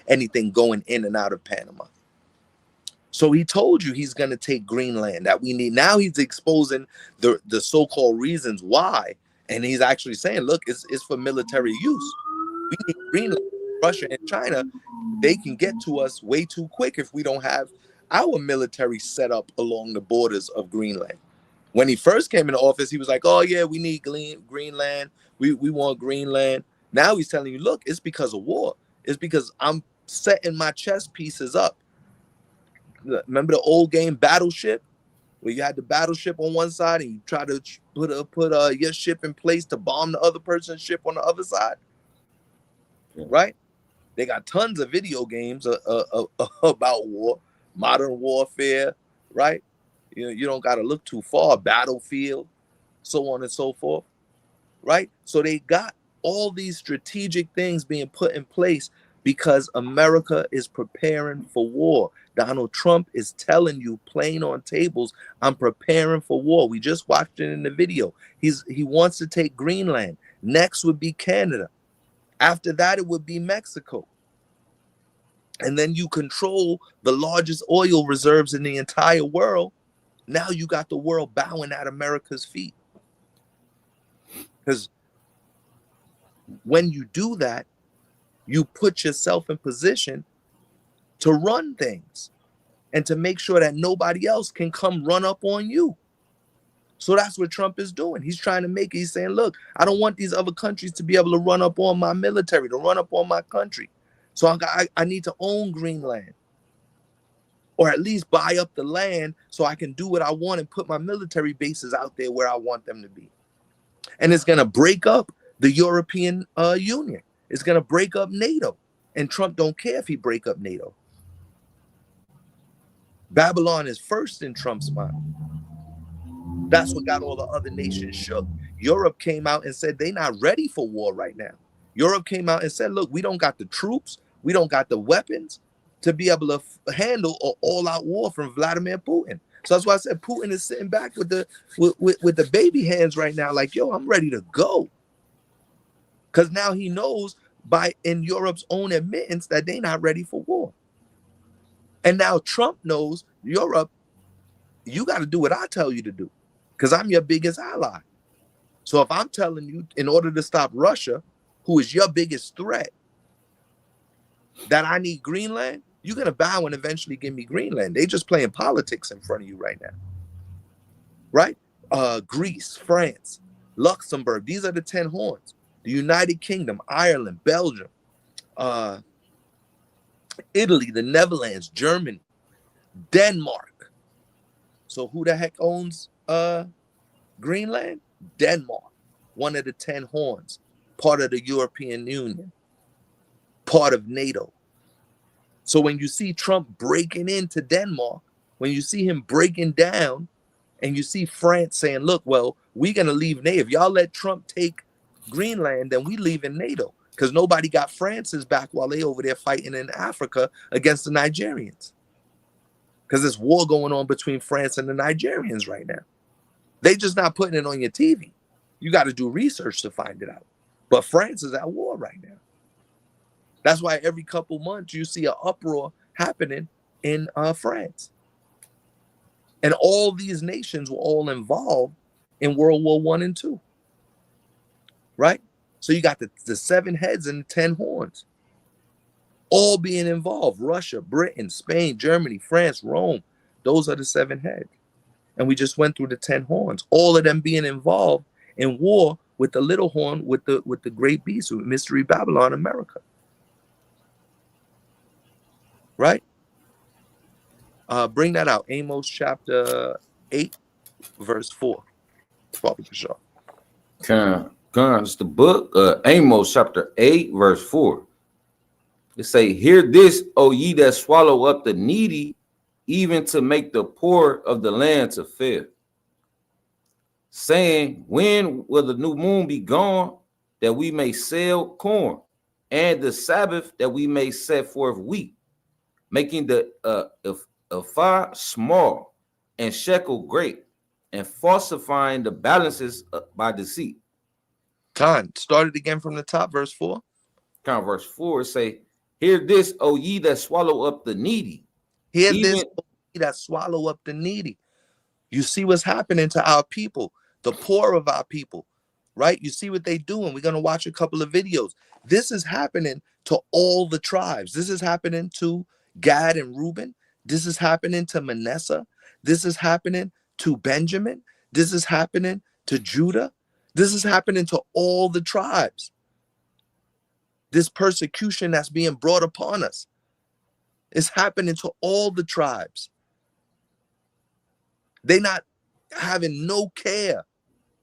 anything going in and out of Panama. So he told you he's going to take Greenland, that we need. Now he's exposing the so-called reasons why. And he's actually saying, look, it's for military use. We need Greenland. Russia and China, they can get to us way too quick if we don't have our military set up along the borders of Greenland. When he first came into office, he was like, oh yeah, we need Greenland. We want Greenland. Now he's telling you, look, it's because of war. It's because I'm setting my chess pieces up. Remember the old game Battleship, where you had the battleship on one side and you try to put your ship in place to bomb the other person's ship on the other side, right? They got tons of video games about war, modern warfare, right? You don't got to look too far. Battlefield, so on and so forth, right? So they got all these strategic things being put in place because America is preparing for war. Donald Trump is telling you, plain on tables, I'm preparing for war. We just watched it in the video. He wants to take Greenland. Next would be Canada. After that, it would be Mexico. And then you control the largest oil reserves in the entire world. Now you got the world bowing at America's feet. Because when you do that, you put yourself in position to run things and to make sure that nobody else can come run up on you. So that's what Trump is doing. He's trying to make it. He's saying, look, I don't want these other countries to be able to run up on my military, to run up on my country. So I need to own Greenland, or at least buy up the land so I can do what I want and put my military bases out there where I want them to be. And it's going to break up the European Union. It's going to break up NATO. And Trump don't care if he break up NATO. Babylon is first in Trump's mind. That's what got all the other nations shook. Europe came out and said they're not ready for war right now. Europe came out and said, look, we don't got the troops. We don't got the weapons to be able to handle an all-out war from Vladimir Putin. So that's why I said Putin is sitting back with the baby hands right now, like, yo, I'm ready to go. Because now he knows in Europe's own admittance that they're not ready for war. And now Trump knows, Europe, you got to do what I tell you to do, because I'm your biggest ally. So if I'm telling you, in order to stop Russia, who is your biggest threat, that I need Greenland, you're going to bow and eventually give me Greenland. They just playing politics in front of you right now. Right? Greece, France, Luxembourg, these are the 10 horns. The United Kingdom, Ireland, Belgium, Italy, the Netherlands, Germany, Denmark. So who the heck owns Greenland? Denmark, one of the 10 horns, part of the European Union, part of NATO. So when you see Trump breaking into Denmark, when you see him breaking down, and you see France saying, look, well, we're going to leave NATO. If y'all let Trump take Greenland, then we leave in NATO, because nobody got France's back while they over there fighting in Africa against the Nigerians. Because there's war going on between France and the Nigerians right now. They just not putting it on your TV. You got to do research to find it out. But France is at war right now. That's why every couple months you see an uproar happening in France. And all these nations were all involved in World War I and II. Right? So you got the 7 heads and the 10 horns all being involved. Russia, Britain, Spain, Germany, France, Rome. Those are the 7 heads. And we just went through the 10 horns. All of them being involved in war with the little horn, with the great beast, with Mystery Babylon, America. Right? Bring that out. Amos chapter 8, verse 4. It's the book Amos chapter 8, verse 4. It say, hear this, O ye that swallow up the needy, even to make the poor of the land to fail. Saying, when will the new moon be gone, that we may sell corn, and the Sabbath that we may set forth wheat, making the ephah small and shekel great, and falsifying the balances by deceit. Start it again from the top, verse 4. Verse 4 say, hear this, O ye that swallow up the needy. Hear this, O ye that swallow up the needy. You see what's happening to our people, the poor of our people. right? You see what they doing. We're going to watch a couple of videos. This is happening to all the tribes. This is happening to Gad and Reuben. This is happening to Manasseh. This is happening to Benjamin. This is happening to Judah. This is happening to all the tribes. This persecution that's being brought upon us is happening to all the tribes. They're not having no care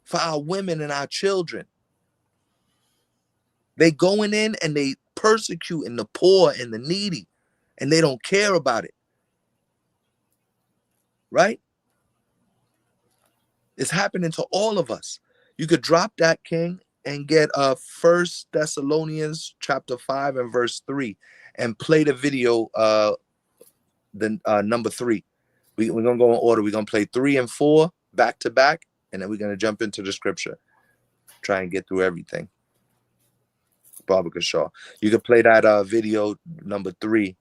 for our women and our children. They going in and they persecuting the poor and the needy, and they don't care about it. Right? It's happening to all of us. You could drop that, King, and get 1 Thessalonians chapter 5 and verse 3 and play the video, number 3. We're going to go in order. We're going to play 3 and 4 back to back, and then we're going to jump into the scripture. Try and get through everything. Barbara Shaw. You can play that video number 3,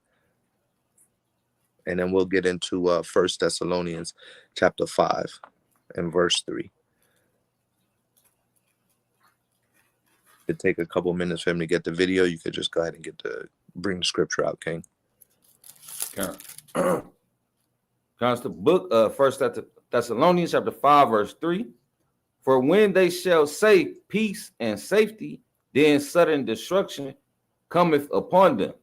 and then we'll get into 1 Thessalonians chapter 5 and verse 3. It'd take a couple minutes for him to get the video. You could just go ahead and bring the scripture out, King. Comes the book of 1 Thessalonians chapter 5 verse 3. For when they shall say peace and safety, then sudden destruction cometh upon them.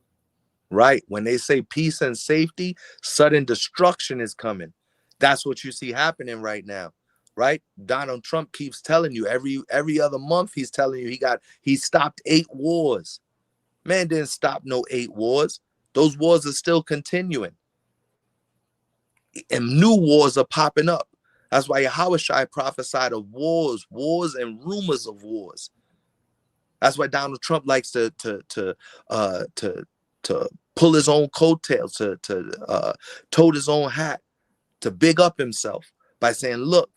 Right. When they say peace and safety, sudden destruction is coming. That's what you see happening right now. Right? Donald Trump keeps telling you every other month, he's telling you he stopped 8 wars. Man didn't stop no 8 wars. Those wars are still continuing. And new wars are popping up. That's why Yawasap prophesied of wars and rumors of wars. That's why Donald Trump likes to pull his own coattails, to tote his own hat, to big up himself by saying, look,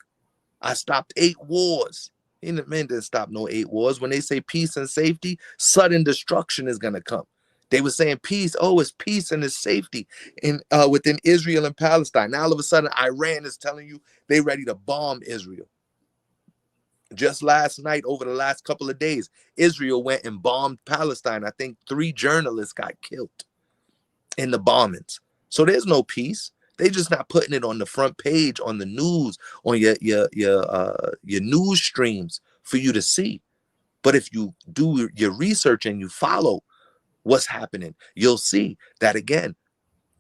I stopped 8 wars. And the man didn't stop no 8 wars. When they say peace and safety, sudden destruction is going to come. They were saying peace. Oh, it's peace and it's safety within Israel and Palestine. Now, all of a sudden, Iran is telling you they're ready to bomb Israel. Just last night, over the last couple of days, Israel went and bombed Palestine. I think 3 journalists got killed in the bombings. So there's no peace. They're just not putting it on the front page, on the news, on your news streams for you to see. But if you do your research and you follow what's happening, you'll see that again.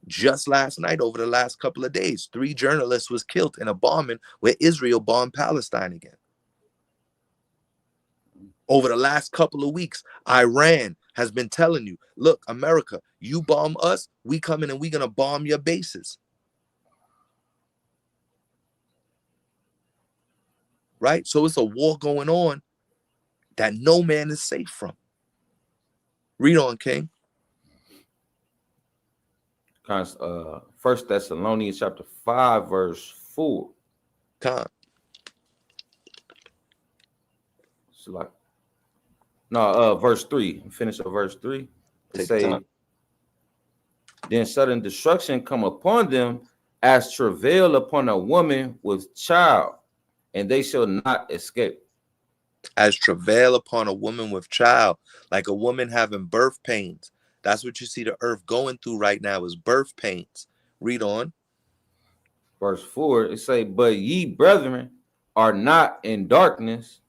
Just last night, over the last couple of days, 3 journalists was killed in a bombing where Israel bombed Palestine again. Over the last couple of weeks, Iran has been telling you, look, America, you bomb us, we come in and we're going to bomb your bases. Right? So it's a war going on that no man is safe from. Read on, King. 1 Thessalonians chapter 5 verse 4. Verse 3. Finish up verse 3. It say, then sudden destruction come upon them as travail upon a woman with child, and they shall not escape. As travail upon a woman with child, like a woman having birth pains. That's what you see the earth going through right now, is birth pains. Read on. Verse 4, it say, but ye brethren are not in darkness,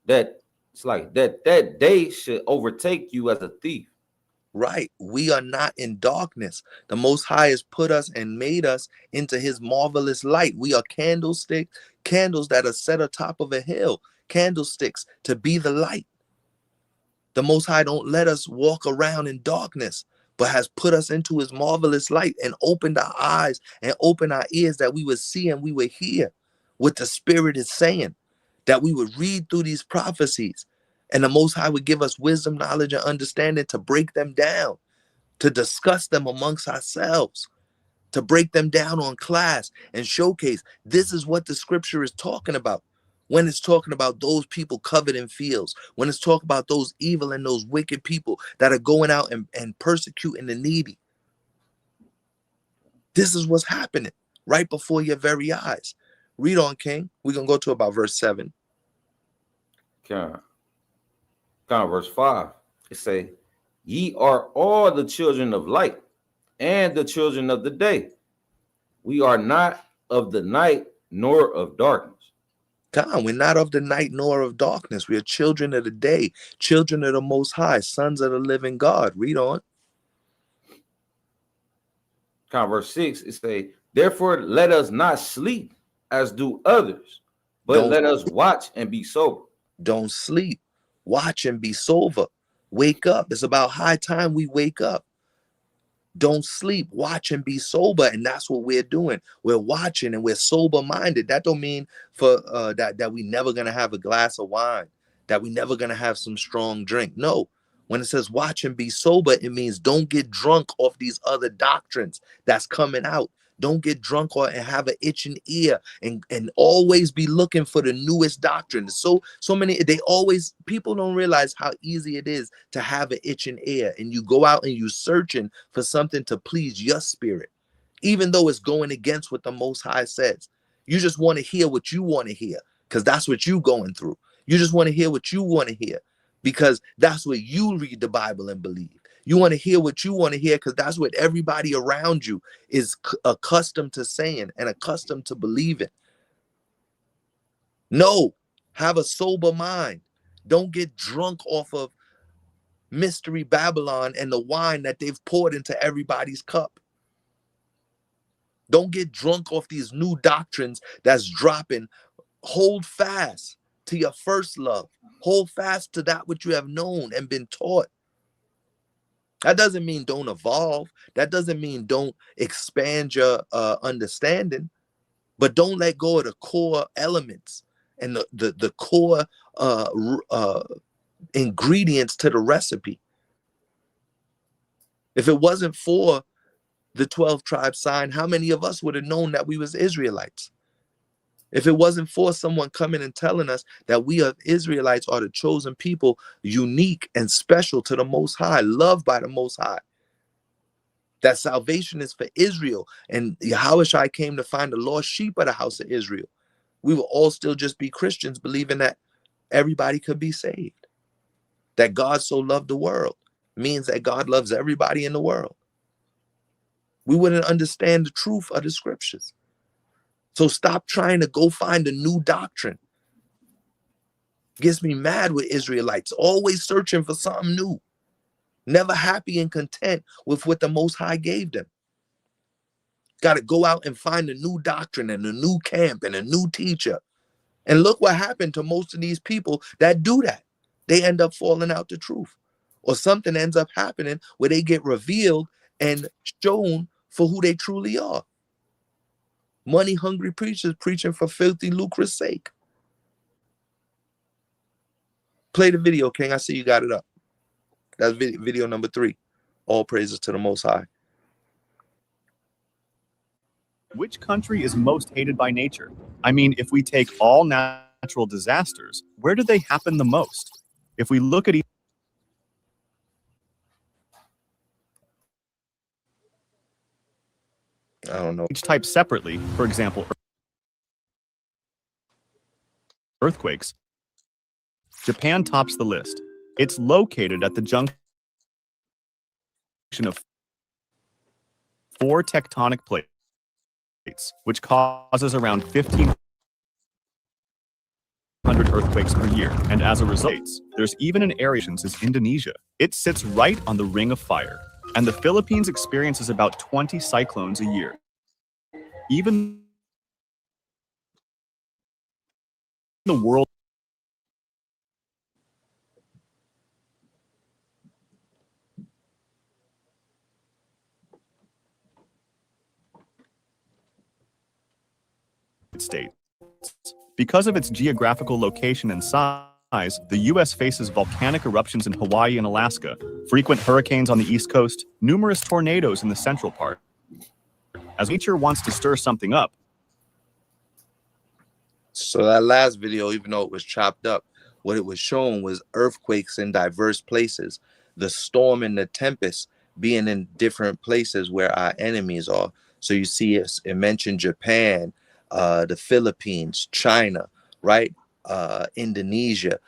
that it's like that day should overtake you as a thief. Right. We are not in darkness. The Most High has put us and made us into his marvelous light. We are candles that are set atop of a hill, candlesticks to be the light. The Most High don't let us walk around in darkness, but has put us into his marvelous light and opened our eyes and opened our ears that we would see and we would hear what the Spirit is saying, that we would read through these prophecies. And the Most High would give us wisdom, knowledge, and understanding to break them down, to discuss them amongst ourselves, to break them down on class and showcase this is what the scripture is talking about. When it's talking about those people covered in fields, when it's talking about those evil and those wicked people that are going out and persecuting the needy. This is what's happening right before your very eyes. Read on, King. We're going to go to about verse 7. Verse 5. It say, ye are all the children of light and the children of the day. We are not of the night nor of darkness. God, we're not of the night nor of darkness. We are children of the day, children of the Most High, sons of the living God. Read on. Verse 6, it say, therefore let us not sleep as do others, but let us watch and be sober. Don't sleep. Watch and be sober. Wake up. It's about high time we wake up. Don't sleep, watch and be sober, and that's what we're doing. We're watching and we're sober-minded. That don't mean for that we never gonna have a glass of wine, that we never gonna have some strong drink. No, when it says watch and be sober, it means don't get drunk off these other doctrines that's coming out. Don't get drunk or and have an itching ear and always be looking for the newest doctrine. So many, people don't realize how easy it is to have an itching ear, and you go out and you searching for something to please your spirit, even though it's going against what the Most High says. You just want to hear what you want to hear because that's what you going through. You just want to hear what you want to hear because that's what you read the Bible and believe. You want to hear what you want to hear because that's what everybody around you is accustomed to saying and accustomed to believing. No, have a sober mind. Don't get drunk off of Mystery Babylon and the wine that they've poured into everybody's cup. Don't get drunk off these new doctrines that's dropping. Hold fast to your first love. Hold fast to that which you have known and been taught. That doesn't mean don't evolve. That doesn't mean don't expand your understanding, but don't let go of the core elements and the core ingredients to the recipe. If it wasn't for the 12 tribe sign, how many of us would have known that we was Israelites? If it wasn't for someone coming and telling us that we are Israelites, are the chosen people, unique and special to the Most High, loved by the Most High, that salvation is for Israel, and Yahushua came to find the lost sheep of the house of Israel, we will all still just be Christians, believing that everybody could be saved. That God so loved the world means that God loves everybody in the world. We wouldn't understand the truth of the scriptures. So stop trying to go find a new doctrine. Gets me mad with Israelites, always searching for something new, never happy and content with what the Most High gave them. Got to go out and find a new doctrine and a new camp and a new teacher. And look what happened to most of these people that do that. They end up falling out the truth, or something ends up happening where they get revealed and shown for who they truly are. Money-hungry preachers preaching for filthy lucre's sake. Play the video, King. I see you got it up. That's video number 3. All praises to the Most High. Which country is most hated by nature? I mean, if we take all natural disasters, where do they happen the most? If we look at I don't know. each type separately, for example, earthquakes, Japan tops the list. It's located at the junction of 4 tectonic plates, which causes around 1,500 earthquakes per year. And as a result, there's even an area is Indonesia. It sits right on the Ring of Fire. And the Philippines experiences about 20 cyclones a year. Even the world States. Because of its geographical location and size, the U.S. faces volcanic eruptions in Hawaii and Alaska, frequent hurricanes on the East Coast, numerous tornadoes in the central part. As nature wants to stir something up. So that last video, even though it was chopped up, what it was showing was earthquakes in diverse places, the storm and the tempest being in different places where our enemies are. So you see it mentioned Japan, the Philippines, China, right? Indonesia,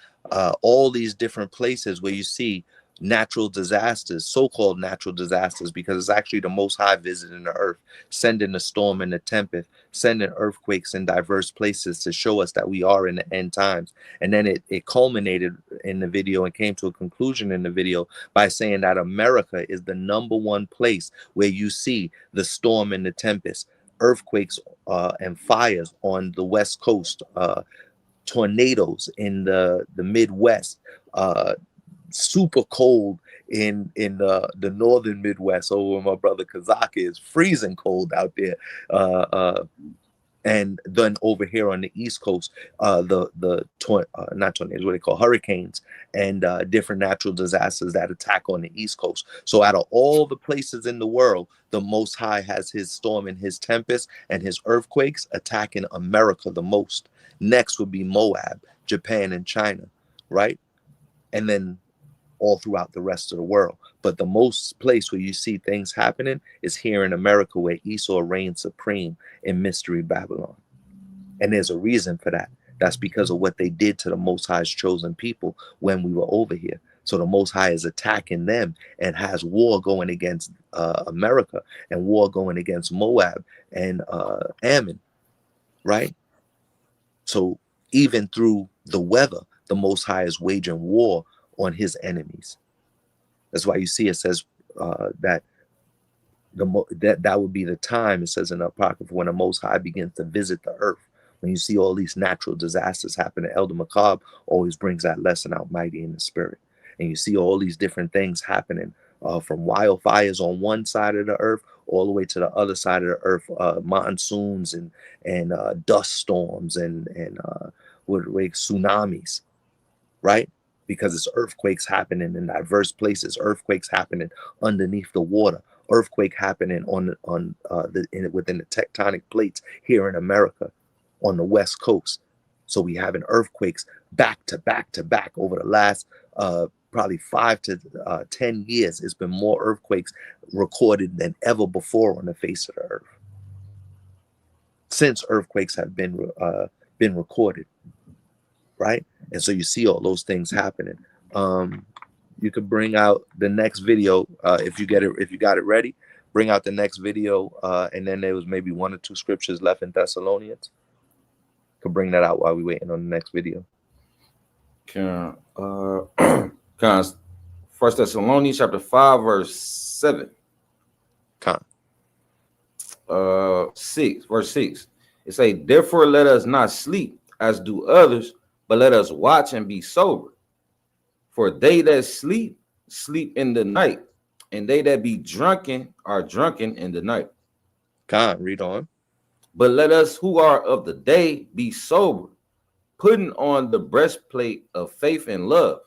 all these different places where you see natural disasters, so-called natural disasters, because it's actually the Most High visiting the earth, sending the storm and the tempest, sending earthquakes in diverse places to show us that we are in the end times. And then it culminated in the video and came to a conclusion in the video by saying that America is the #1 place where you see the storm and the tempest, earthquakes and fires on the West Coast, tornadoes in the Midwest, super cold in the northern Midwest over where my brother Kazaka is, freezing cold out there, and then over here on the East Coast, not tornadoes, what they call hurricanes, and different natural disasters that attack on the East Coast. So out of all the places in the world, the Most High has his storm and his tempest and his earthquakes attacking America the most. Next would be Moab, Japan, and China, right? And then all throughout the rest of the world. But the most place where you see things happening is here in America, where Esau reigns supreme in Mystery Babylon. And there's a reason for that. That's because of what they did to the Most High's chosen people when we were over here. So the Most High is attacking them and has war going against America and war going against Moab and Ammon, right? So even through the weather, the Most High is waging war on his enemies. That's why you see it says that that would be the time, it says in the Apocrypha, when the Most High begins to visit the earth. When you see all these natural disasters happen, Elder Macabre always brings that lesson out mighty in the spirit. And you see all these different things happening, from wildfires on one side of the earth all the way to the other side of the earth, monsoons and dust storms and tsunamis, right? Because it's earthquakes happening in diverse places, earthquakes happening underneath the water, earthquake happening within the tectonic plates here in America on the West Coast. So we having earthquakes back to back to back over the last probably 5 to 10 years. It's been more earthquakes recorded than ever before on the face of the earth, since earthquakes have been recorded, right? And so you see all those things happening. You could bring out the next video if you got it ready. Bring out the next video, and then there was maybe 1 or 2 scriptures left in Thessalonians. Could bring that out while we're waiting on the next video. First Thessalonians chapter 5 verse 7. 6 verse 6. It say, therefore let us not sleep as do others, but let us watch and be sober. For they that sleep, sleep in the night, and they that be drunken are drunken in the night. Read on. But let us who are of the day be sober, putting on the breastplate of faith and love,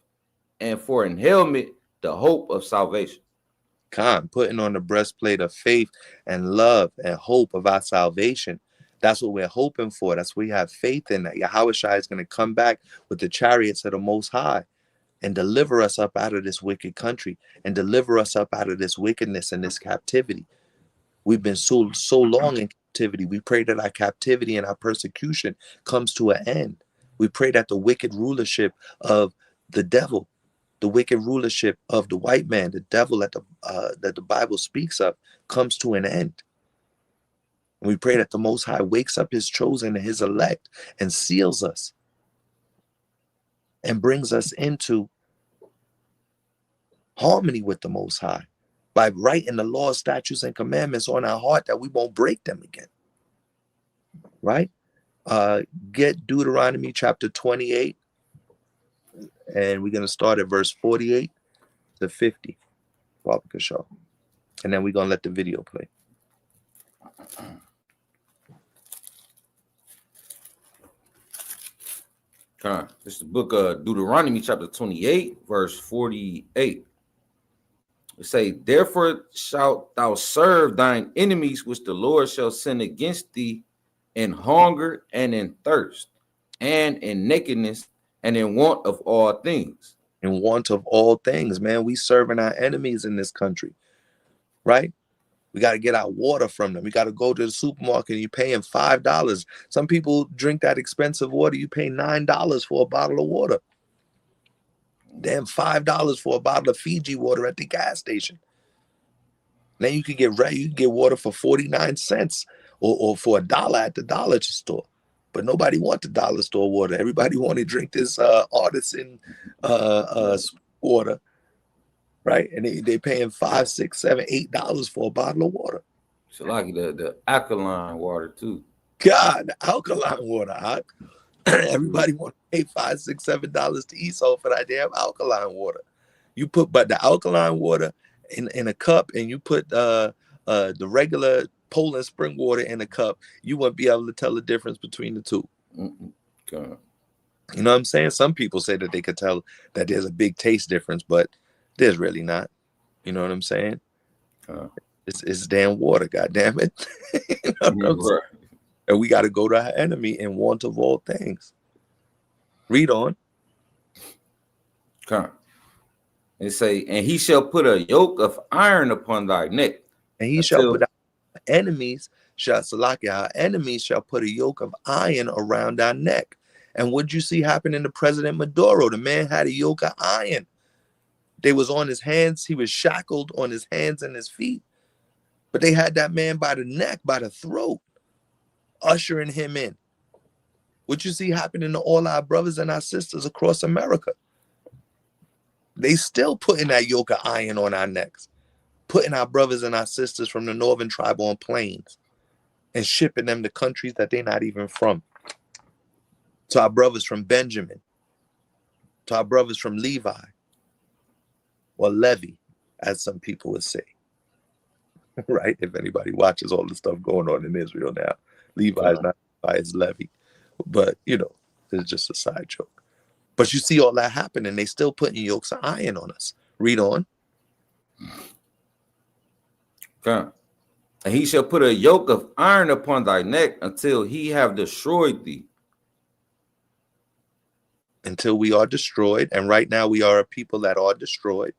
and for an helmet the hope of salvation. Putting on the breastplate of faith and love and hope of our salvation. That's what we're hoping for. That's what we have faith in, that Yahushua is going to come back with the chariots of the Most High and deliver us up out of this wicked country and deliver us up out of this wickedness and this captivity. We've been so long in captivity. We pray that our captivity and our persecution comes to an end. We pray that the wicked rulership of the devil, the wicked rulership of the white man, the devil that the Bible speaks of, comes to an end. And we pray that the Most High wakes up his chosen and his elect and seals us and brings us into harmony with the Most High by writing the laws, statutes, and commandments on our heart that we won't break them again. Right? Get Deuteronomy chapter 28, and we're going to start at verse 48 to 50. Show. And then we're going to let the video play. This is the book of Deuteronomy chapter 28 verse 48. It say, therefore shalt thou serve thine enemies which the Lord shall send against thee in hunger and in thirst and in nakedness and in want of all things. In want of all things, man. We serving our enemies in this country, right? We got to get our water from them. We got to go to the supermarket and you're paying $5. Some people drink that expensive water. You pay $9 for a bottle of water. Damn, $5 for a bottle of Fiji water at the gas station. Now you can get water for 49 cents or for $1 at the dollar store. But nobody wants the dollar store water. Everybody want to drink this artisan water, right? And they paying $5, $6, $7, $8 for a bottle of water. So like the alkaline water too. God, the alkaline water. Everybody want to pay $5, $6, $7 to Esau for that damn alkaline water. You put the alkaline water in a cup, and you put the regular Poland spring water in a cup, you won't be able to tell the difference between the two. Okay. You know what I'm saying? Some people say that they could tell that there's a big taste difference, but there's really not. You know what I'm saying? It's damn water, God damn it. You know what I'm saying? And we got to go to our enemy in want of all things. Read on. Okay. And say, and he shall put a yoke of iron upon thy neck. And he shall put our enemies, our enemies shall put a yoke of iron around our neck. And what you see happen to President Maduro? The man had a yoke of iron. They was on his hands. He was shackled on his hands and his feet. But they had that man by the neck, by the throat, ushering him in. What you see happening to all our brothers and our sisters across America? They still putting that yoke of iron on our necks, putting our brothers and our sisters from the northern tribe on planes and shipping them to countries that they're not even from. To our brothers from Benjamin, to our brothers from Levi, or Levi, as some people would say. Right? If anybody watches all the stuff going on in Israel now, Levi is not Levi, it's Levi. But, you know, it's just a side joke. But you see all that happening. They still putting yokes of iron on us. Read on. Okay. And he shall put a yoke of iron upon thy neck until he have destroyed thee. Until we are destroyed. And right now we are a people that are destroyed.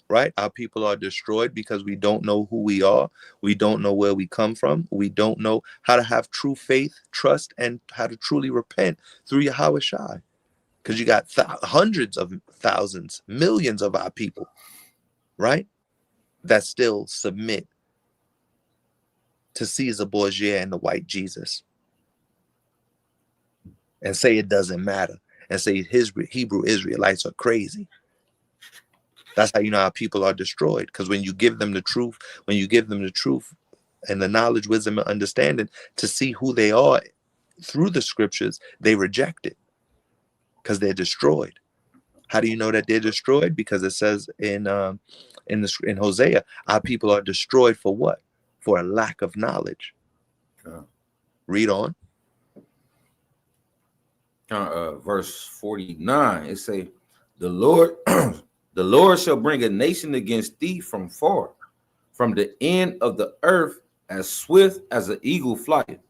Right? Our people are destroyed because we don't know who we are. We don't know where we come from. We don't know how to have true faith, trust, and how to truly repent through Yahawashai. Because you got hundreds of thousands, millions of our people, right, that still submit to Caesar Borgia and the white Jesus and say it doesn't matter and say Hebrew Israelites are crazy. That's how you know how people are destroyed. Because when you give them the truth, and the knowledge, wisdom, and understanding to see who they are through the scriptures, they reject it. Because they're destroyed. How do you know that they're destroyed? Because it says in Hosea, our people are destroyed for what? For a lack of knowledge. Read on. Verse 49. It say, the Lord shall bring a nation against thee from far, from the end of the earth, as swift as an eagle flieth.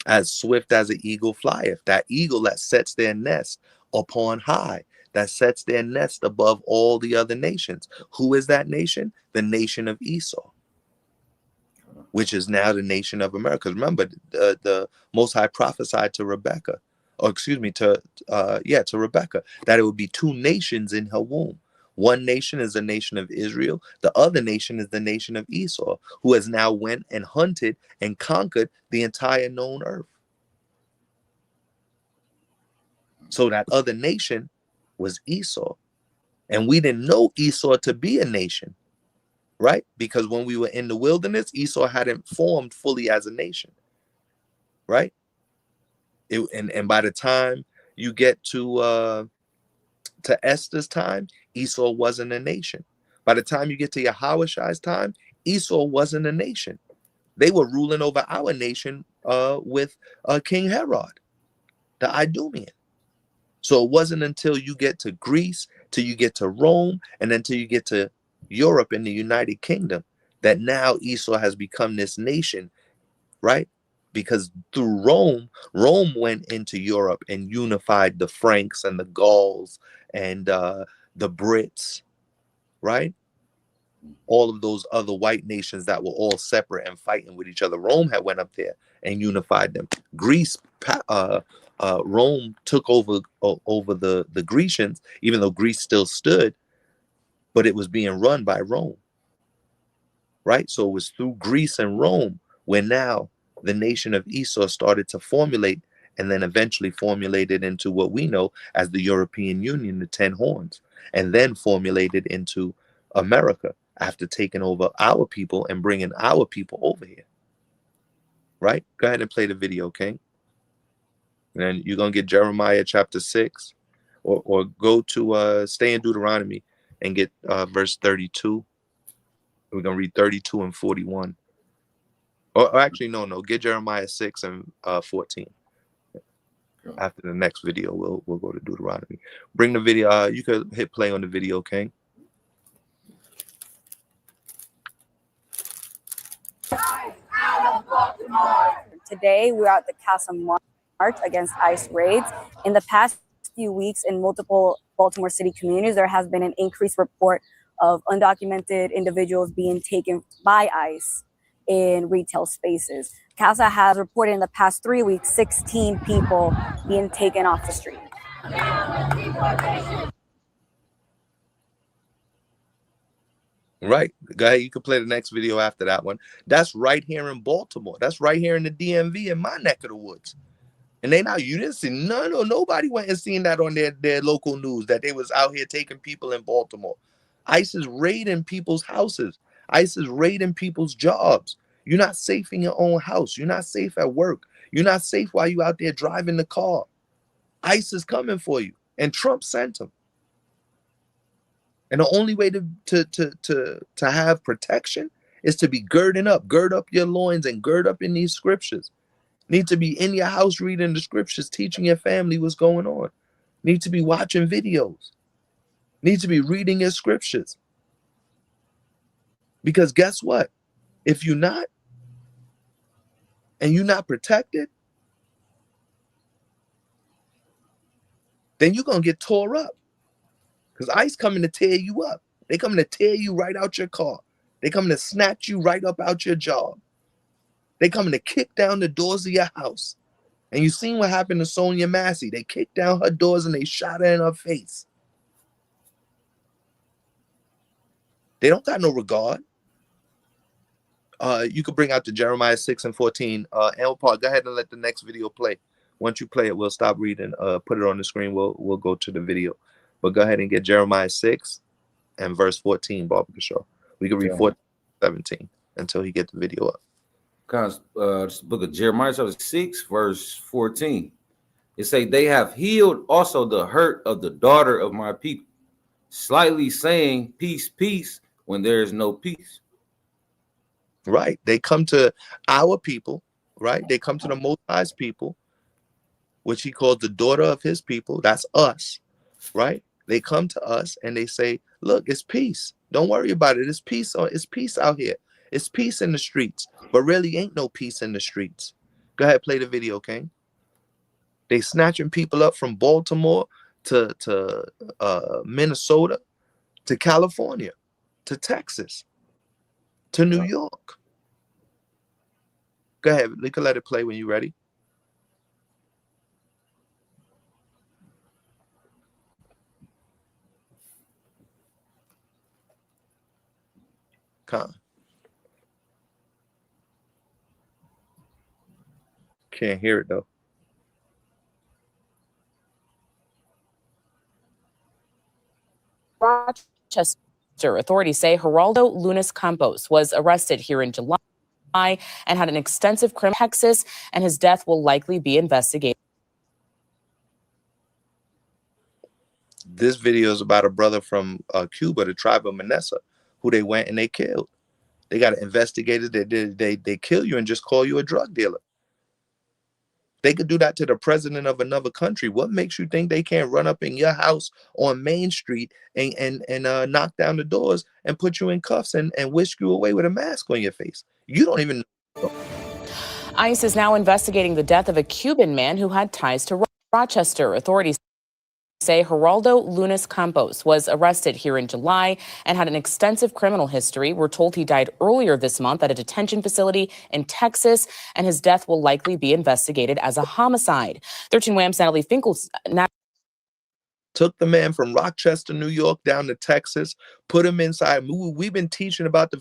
As swift as an eagle flieth. That eagle that sets their nest upon high, that sets their nest above all the other nations. Who is that nation? The nation of Esau, which is now the nation of America. Remember, the Most High prophesied to Rebecca, to Rebecca, that it would be two nations in her womb. One nation is the nation of Israel. The other nation is the nation of Esau, who has now went and hunted and conquered the entire known earth. So that other nation was Esau. And we didn't know Esau to be a nation, right? Because when we were in the wilderness, Esau hadn't formed fully as a nation, right? And by the time you get to Esther's time, Esau wasn't a nation. By the time you get to Yahawashai's time, Esau wasn't a nation. They were ruling over our nation with King Herod, the Idumean. So it wasn't until you get to Greece, till you get to Rome, and then till you get to Europe and the United Kingdom, that now Esau has become this nation, right? Because through Rome went into Europe and unified the Franks and the Gauls and the Brits, right? All of those other white nations that were all separate and fighting with each other. Rome had went up there and unified them. Greece Rome took over the Grecians, even though Greece still stood, but it was being run by Rome, right? So it was through Greece and Rome where now the nation of Esau started to formulate, and then eventually formulated into what we know as the European Union, the 10 horns, and then formulated into America after taking over our people and bringing our people over here, right? Go ahead and play the video, King. And you're going to get Jeremiah chapter 6, or go to stay in Deuteronomy and get verse 32. We're going to read 32 and 41. Or actually, no, get Jeremiah 6 and 14. After the next video, we'll go to Deuteronomy. Bring the video. You could hit play on the video, King. Today, we're at the Casa March against ICE raids. In the past few weeks, in multiple Baltimore City communities, there has been an increased report of undocumented individuals being taken by ICE in retail spaces. Casa has reported in the past 3 weeks 16 people being taken off the street. Right. Go ahead. You can play the next video after that one. That's right here in Baltimore. That's right here in the DMV in my neck of the woods. And you didn't see nobody went and seen that on their local news, that they was out here taking people in Baltimore. ICE is raiding people's houses. ICE is raiding people's jobs. You're not safe in your own house. You're not safe at work. You're not safe while you out there driving the car. ICE is coming for you. And Trump sent them. And the only way to have protection is to be girding up. Gird up your loins and gird up in these scriptures. Need to be in your house reading the scriptures, teaching your family what's going on. Need to be watching videos. Need to be reading your scriptures. Because guess what? If you're not, and you're not protected, then you're going to get tore up. Because ICE coming to tear you up. They coming to tear you right out your car. They coming to snatch you right up out your job. They coming to kick down the doors of your house. And you seen what happened to Sonia Massey. They kicked down her doors and they shot her in her face. They don't got no regard. You could bring out the Jeremiah 6 and 14. El Park, go ahead and let the next video play. Once you play it, we'll stop reading. Put it on the screen. We'll go to the video. But go ahead and get Jeremiah 6 and verse 14, Barbara Shaw. We can read 14, 17 until he gets the video up. This book of Jeremiah chapter 6, verse 14. It say, they have healed also the hurt of the daughter of my people, slightly saying peace, peace, when there is no peace. Right. They come to our people, right? They come to the Most High's people, which he calls the daughter of his people. That's us, right? They come to us and they say, look, it's peace. Don't worry about it. It's peace. It's peace out here. It's peace in the streets. But really ain't no peace in the streets. Go ahead, play the video, King. They snatching people up from Baltimore to Minnesota, to California, to Texas, to New York. Go ahead. You can let it play when you're ready. Can't hear it though. Rochester authorities say Geraldo Lunas Campos was arrested here in July and had an extensive criminal in Texas, and his death will likely be investigated. This video is about a brother from Cuba, the tribe of Manessa, who they went and they killed. They got investigated. They kill you and just call you a drug dealer. They could do that to the president of another country. What makes you think they can't run up in your house on Main Street and knock down the doors and put you in cuffs and whisk you away with a mask on your face? You don't even know. ICE is now investigating the death of a Cuban man who had ties to Rochester. Authorities say Geraldo Lunas Campos was arrested here in July and had an extensive criminal history. We're told he died earlier this month at a detention facility in Texas, and his death will likely be investigated as a homicide. 13 Wham's Natalie Finkel's took the man from Rochester, New York, down to Texas, put him inside. We've been teaching about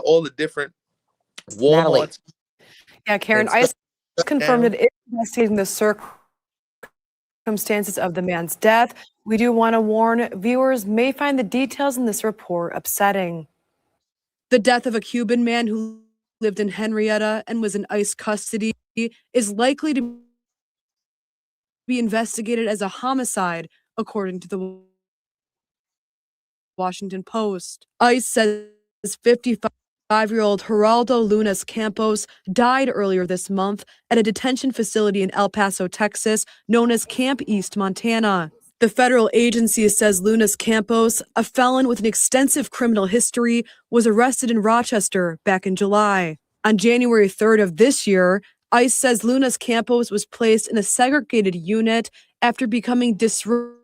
all the different Walmarts. Yeah, Karen, ICE confirmed it is investigating the circumstances of the man's death. We do want to warn viewers may find the details in this report upsetting. The death of a Cuban man who lived in Henrietta and was in ICE custody is likely to be investigated as a homicide, according to the Washington Post. ICE says 55-year-old Geraldo Lunas Campos died earlier this month at a detention facility in El Paso, Texas, known as Camp East, Montana. The federal agency says Lunas Campos, a felon with an extensive criminal history, was arrested in Rochester back in July. On January 3rd of this year, ICE says Lunas Campos was placed in a segregated unit after becoming disruptive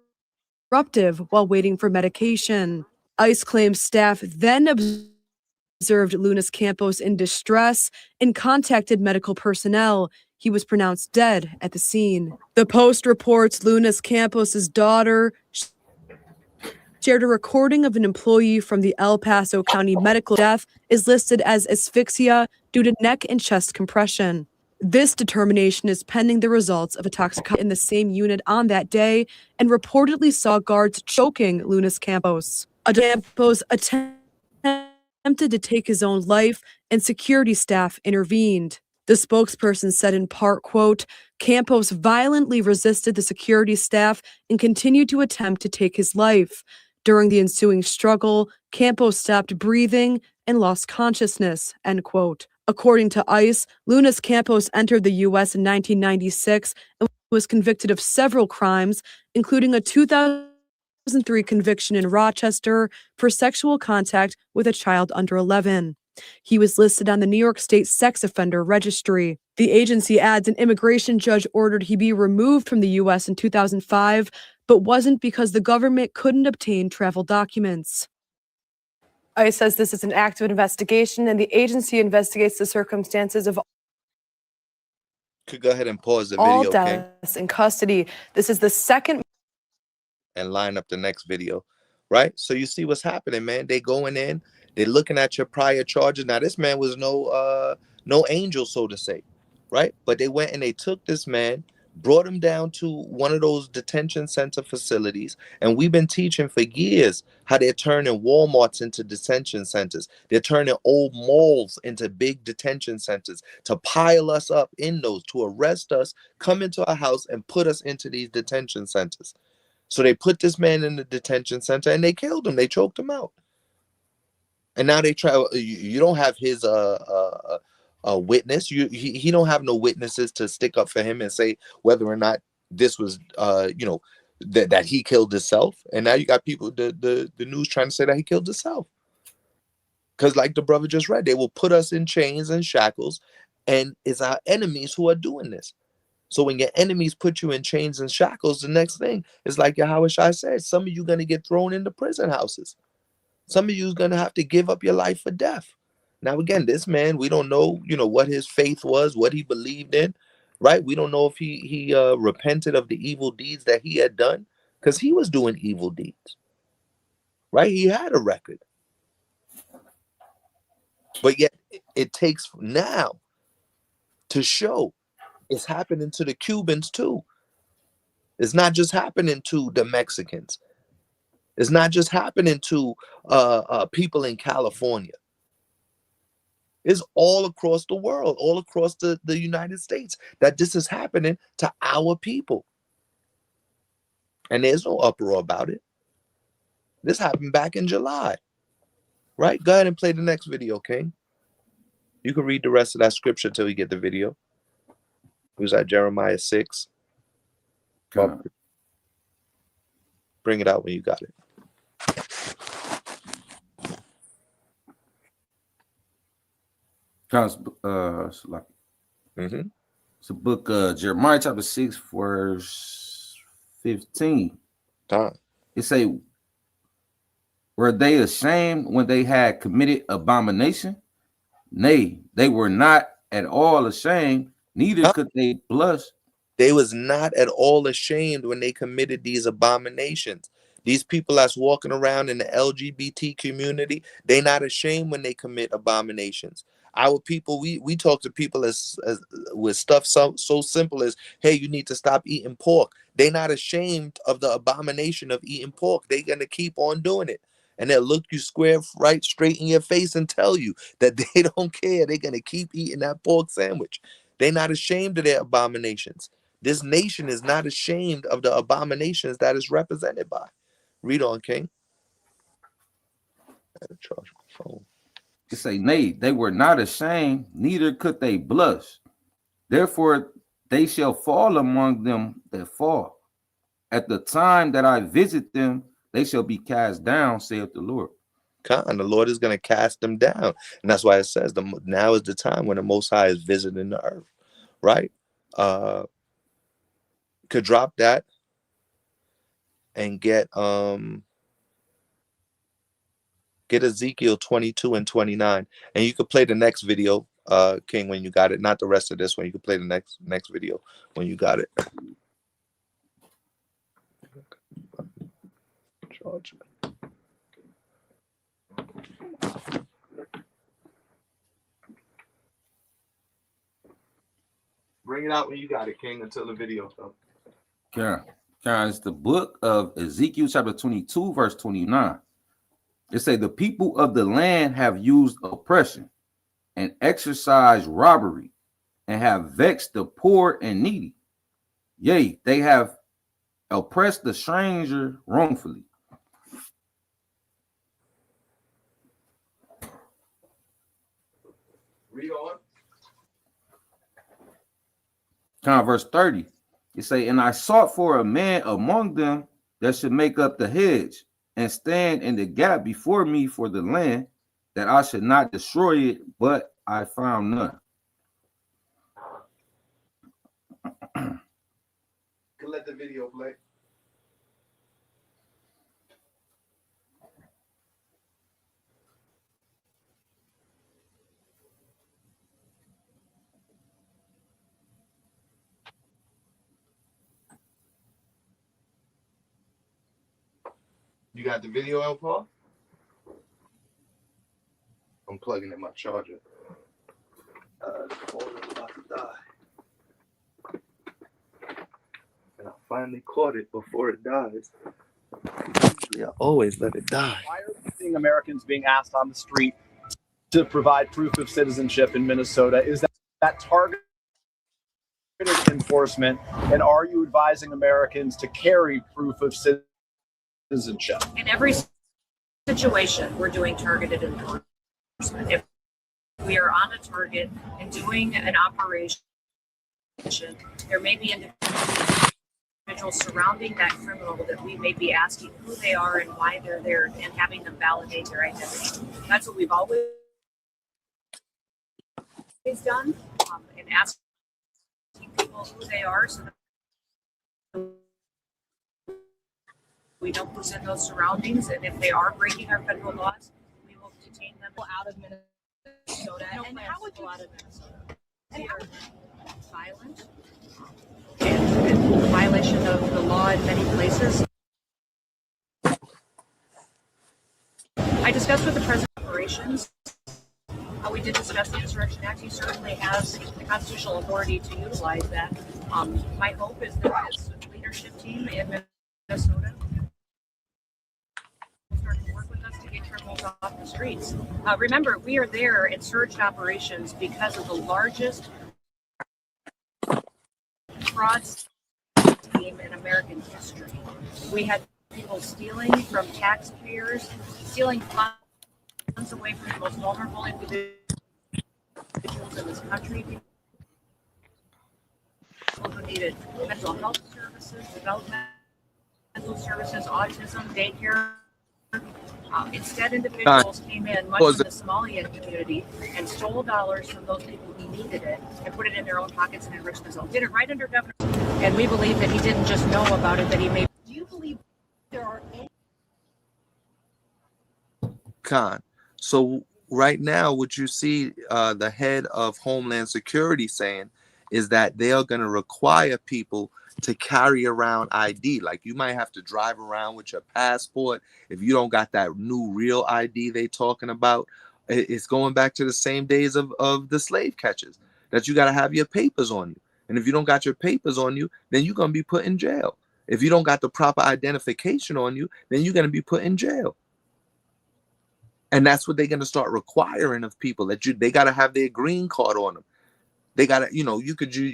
while waiting for medication. ICE claims staff then observed Lunas Campos in distress and contacted medical personnel. He was pronounced dead at the scene. The Post reports Lunas Campos' daughter shared a recording of an employee from the El Paso County Medical. Death is listed as asphyxia due to neck and chest compression. This determination is pending the results of a toxicology in the same unit on that day and reportedly saw guards choking Lunas Campos. Campos attempted to take his own life and security staff intervened. The spokesperson said in part, quote, Campos violently resisted the security staff and continued to attempt to take his life. During the ensuing struggle, Campos stopped breathing and lost consciousness, end quote. According to ICE, Lunas Campos entered the U.S. in 1996 and was convicted of several crimes, including a 2003 conviction in Rochester for sexual contact with a child under 11. He was listed on the New York State Sex Offender Registry. The agency adds an immigration judge ordered he be removed from the U.S. in 2005, but wasn't because the government couldn't obtain travel documents. ICE says this is an active investigation, and the agency investigates the circumstances of Could go ahead and pause the all video, deaths in custody. This is the second. And line up the next video, right? So you see what's happening, man. They going in, they're looking at your prior charges. Now this man was no angel, so to say, right? But they went and they took this man, brought him down to one of those detention center facilities, and we've been teaching for years how they're turning Walmarts into detention centers. They're turning old malls into big detention centers to pile us up in those, to arrest us, come into our house and put us into these detention centers. So they put this man in the detention center and they killed him. They choked him out. And now they try. You don't have his witness. He don't have no witnesses to stick up for him and say whether or not this was that he killed himself. And now you got people, the news trying to say that he killed himself. Because like the brother just read, they will put us in chains and shackles, and it's our enemies who are doing this. So when your enemies put you in chains and shackles, the next thing is like Yawasap said, some of you going to get thrown into prison houses. Some of you is going to have to give up your life for death. Now, again, this man, we don't know, what his faith was, what he believed in, right? We don't know if he repented of the evil deeds that he had done, because he was doing evil deeds, right? He had a record. But yet it takes now to show it's happening to the Cubans too. It's not just happening to the Mexicans. It's not just happening to people in California. It's all across the world, all across the United States, that this is happening to our people. And there's no uproar about it. This happened back in July, right? Go ahead and play the next video, King. You can read the rest of that scripture till we get the video. It was at Jeremiah 6. Bring it out when you got it. It's the book Jeremiah chapter 6, verse 15. It say, were they ashamed when they had committed abomination? Nay, they were not at all ashamed, neither could they blush. They was not at all ashamed when they committed these abominations. These people that's walking around in the LGBT community, they not ashamed when they commit abominations. Our people, we talk to people as with stuff so simple as, hey, you need to stop eating pork. They not ashamed of the abomination of eating pork. They gonna keep on doing it. And they'll look you square right straight in your face and tell you that they don't care. They're gonna keep eating that pork sandwich. They're not ashamed of their abominations. This nation is not ashamed of the abominations that is represented by. Read on, King. I gotta charge my phone. It say, nay, they were not ashamed, neither could they blush. Therefore, they shall fall among them that fall. At the time that I visit them, they shall be cast down, saith the Lord. And the Lord is going to cast them down. And that's why it says now is the time when the Most High is visiting the earth, right? Could drop that and get Ezekiel 22 and 29. And you could play the next video, King, when you got it. Not the rest of this one. You could play the next video when you got it. Charge. Bring it out when you got it, King, until the video comes. It's the book of Ezekiel chapter 22, verse 29. It say, the people of the land have used oppression and exercised robbery and have vexed the poor and needy. Yea, they have oppressed the stranger wrongfully. Read on. Verse 30. It say, and I sought for a man among them that should make up the hedge and stand in the gap before me for the land, that I should not destroy it, but I found none. Can let the video play. You got the video out, Paul? I'm plugging in my charger. The phone is about to die. And I finally caught it before it dies. Usually I always let it die. Why are we seeing Americans being asked on the street to provide proof of citizenship in Minnesota? Is that targeted enforcement? And are you advising Americans to carry proof of citizenship? In every situation, we're doing targeted enforcement. If we are on a target and doing an operation, there may be individuals surrounding that criminal that we may be asking who they are and why they're there and having them validate their identity. That's what we've always done, and asking people who they are so that we know who's in those surroundings, and if they are breaking our federal laws, we will detain them out of Minnesota. And how would you out of Minnesota? They are violent and in violation of the law in many places. I discussed with the president of operations. We did discuss the Insurrection Act. He certainly has the constitutional authority to utilize that. My hope is that this leadership team in Minnesota start to work with us to get criminals off the streets. Remember, we are there in surge operations because of the largest fraud scheme in American history. We had people stealing from taxpayers, stealing funds away from the most vulnerable individuals in this country, people who needed mental health services, developmental services, autism, daycare. Instead, individuals came in, much in the Somalian community, and stole dollars from those people who needed it and put it in their own pockets and enriched themselves. Did it right under Governor. And we believe that he didn't just know about it, that he may. Do you believe Con. So right now, what you see the head of Homeland Security saying is that they are going to require people to carry around ID. Like you might have to drive around with your passport. If you don't got that new real ID they talking about, it's going back to the same days of the slave catchers, that you got to have your papers on you. And if you don't got your papers on you, then you're going to be put in jail. If you don't got the proper identification on you, then you're going to be put in jail. And that's what they're going to start requiring of people, that they got to have their green card on them. They got to, you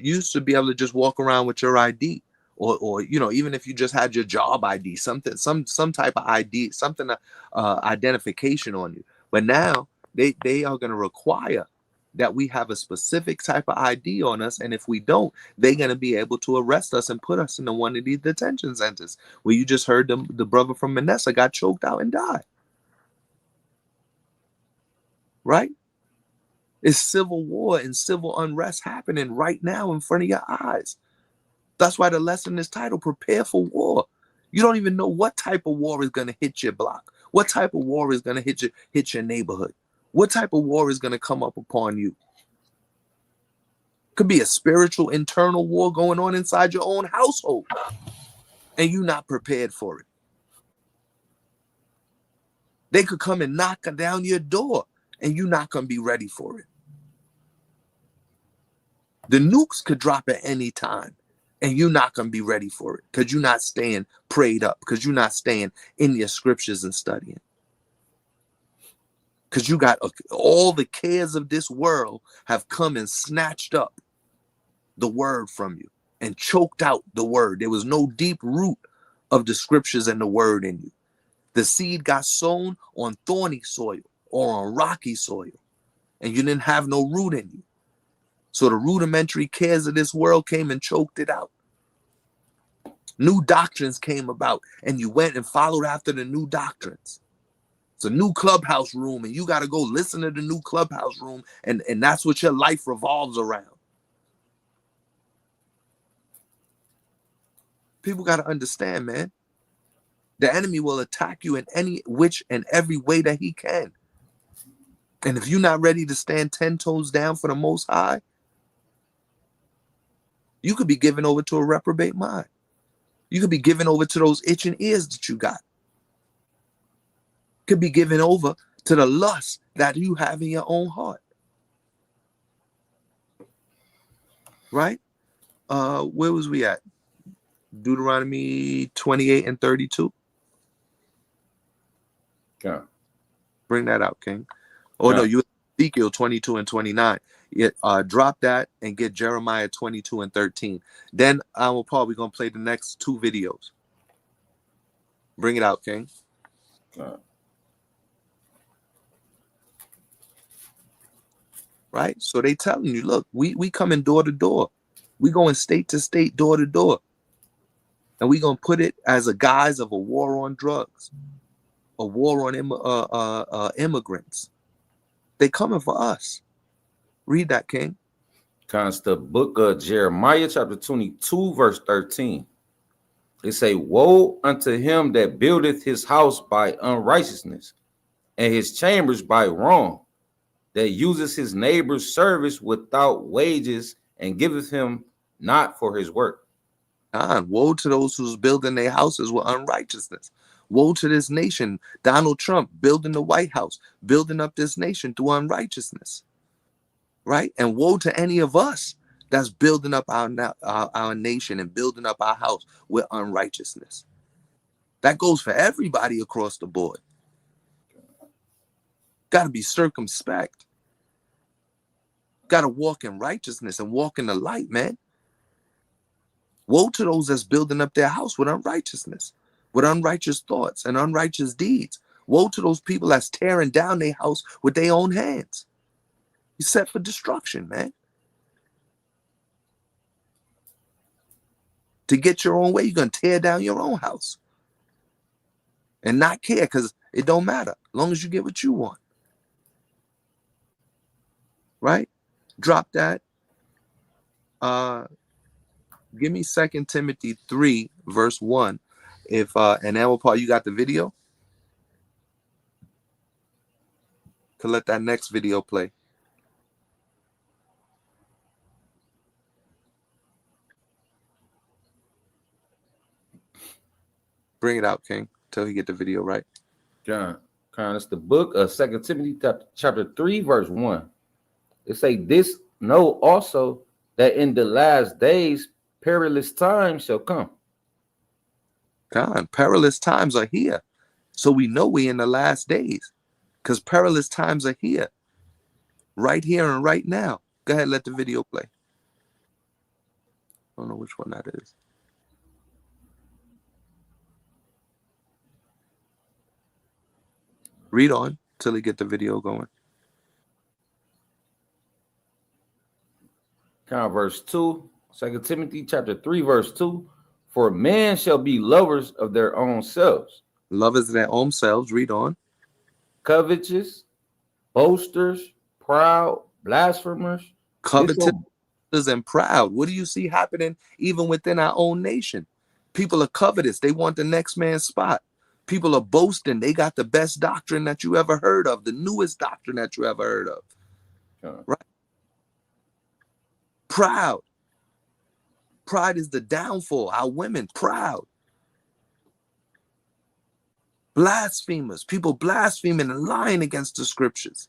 used to be able to just walk around with your ID, or even if you just had your job ID, some type of ID, something, identification on you. But now they are going to require that we have a specific type of ID on us. And if we don't, they're going to be able to arrest us and put us in one of these detention centers where you just heard the brother from Manessa got choked out and died. Right? It's civil war and civil unrest happening right now in front of your eyes. That's why the lesson is titled Prepare for War. You don't even know what type of war is going to hit your block. What type of war is going to hit your neighborhood. What type of war is going to come up upon you. Could be a spiritual internal war going on inside your own household, and you're not prepared for it. They could come and knock down your door, and you're not going to be ready for it. The nukes could drop at any time, and you're not going to be ready for it because you're not staying prayed up, because you're not staying in your scriptures and studying. Because you got all the cares of this world have come and snatched up the word from you and choked out the word. There was no deep root of the scriptures and the word in you. The seed got sown on thorny soil or on rocky soil, and you didn't have no root in you. So the rudimentary cares of this world came and choked it out. New doctrines came about, and you went and followed after the new doctrines. It's a new clubhouse room, and you got to go listen to the new clubhouse room, and that's what your life revolves around. People got to understand, man. The enemy will attack you in any which and every way that he can. And if you're not ready to stand 10 toes down for the Most High, you could be given over to a reprobate mind. You could be given over to those itching ears that you got. Could be given over to the lust that you have in your own heart. Right? Where was we at? Deuteronomy 28 and 32. Okay. Bring that out, King. Oh, no, you Ezekiel 22 and 29. Drop that and get Jeremiah 22 and 13. Then Paul, we're going to play the next two videos. Bring it out, King. Okay. Right? So they telling you, look, we coming door to door. We going state to state, door to door. And we going to put it as a guise of a war on drugs, a war on immigrants. They coming for us. Read that, King. It's the book of Jeremiah, chapter 22, verse 13. It say, woe unto him that buildeth his house by unrighteousness, and his chambers by wrong, that uses his neighbor's service without wages, and giveth him not for his work. Woe to those who's building their houses with unrighteousness. Woe to this nation. Donald Trump building the White House, building up this nation through unrighteousness. Right? And woe to any of us that's building up our nation and building up our house with unrighteousness. That goes for everybody across the board. Got to be circumspect. Got to walk in righteousness and walk in the light, man. Woe to those that's building up their house with unrighteousness, with unrighteous thoughts and unrighteous deeds. Woe to those people that's tearing down their house with their own hands. You're set for destruction, man. To get your own way, you're going to tear down your own house and not care, because it don't matter as long as you get what you want. Right? Drop that. Give me 2 Timothy 3, verse 1. And then, Paul, you got the video? Could let that next video play. Bring it out, King, till he get the video right. John, it's the book of 2 Timothy chapter 3, verse 1. It say, this know also that in the last days perilous times shall come. God, perilous times are here. So we know we in the last days, because perilous times are here. Right here and right now. Go ahead, let the video play. I don't know which one that is. Read on till he get the video going. Verse 2, 2 Timothy chapter 3, verse 2. For men shall be lovers of their own selves. Lovers of their own selves. Read on. Covetous, boasters, proud, blasphemers. Covetous and proud. What do you see happening even within our own nation? People are covetous. They want the next man's spot. People are boasting. They got the best doctrine that you ever heard of, the newest doctrine that you ever heard of. Right? Proud. Pride is the downfall. Our women, proud. Blasphemers. People blaspheming and lying against the scriptures.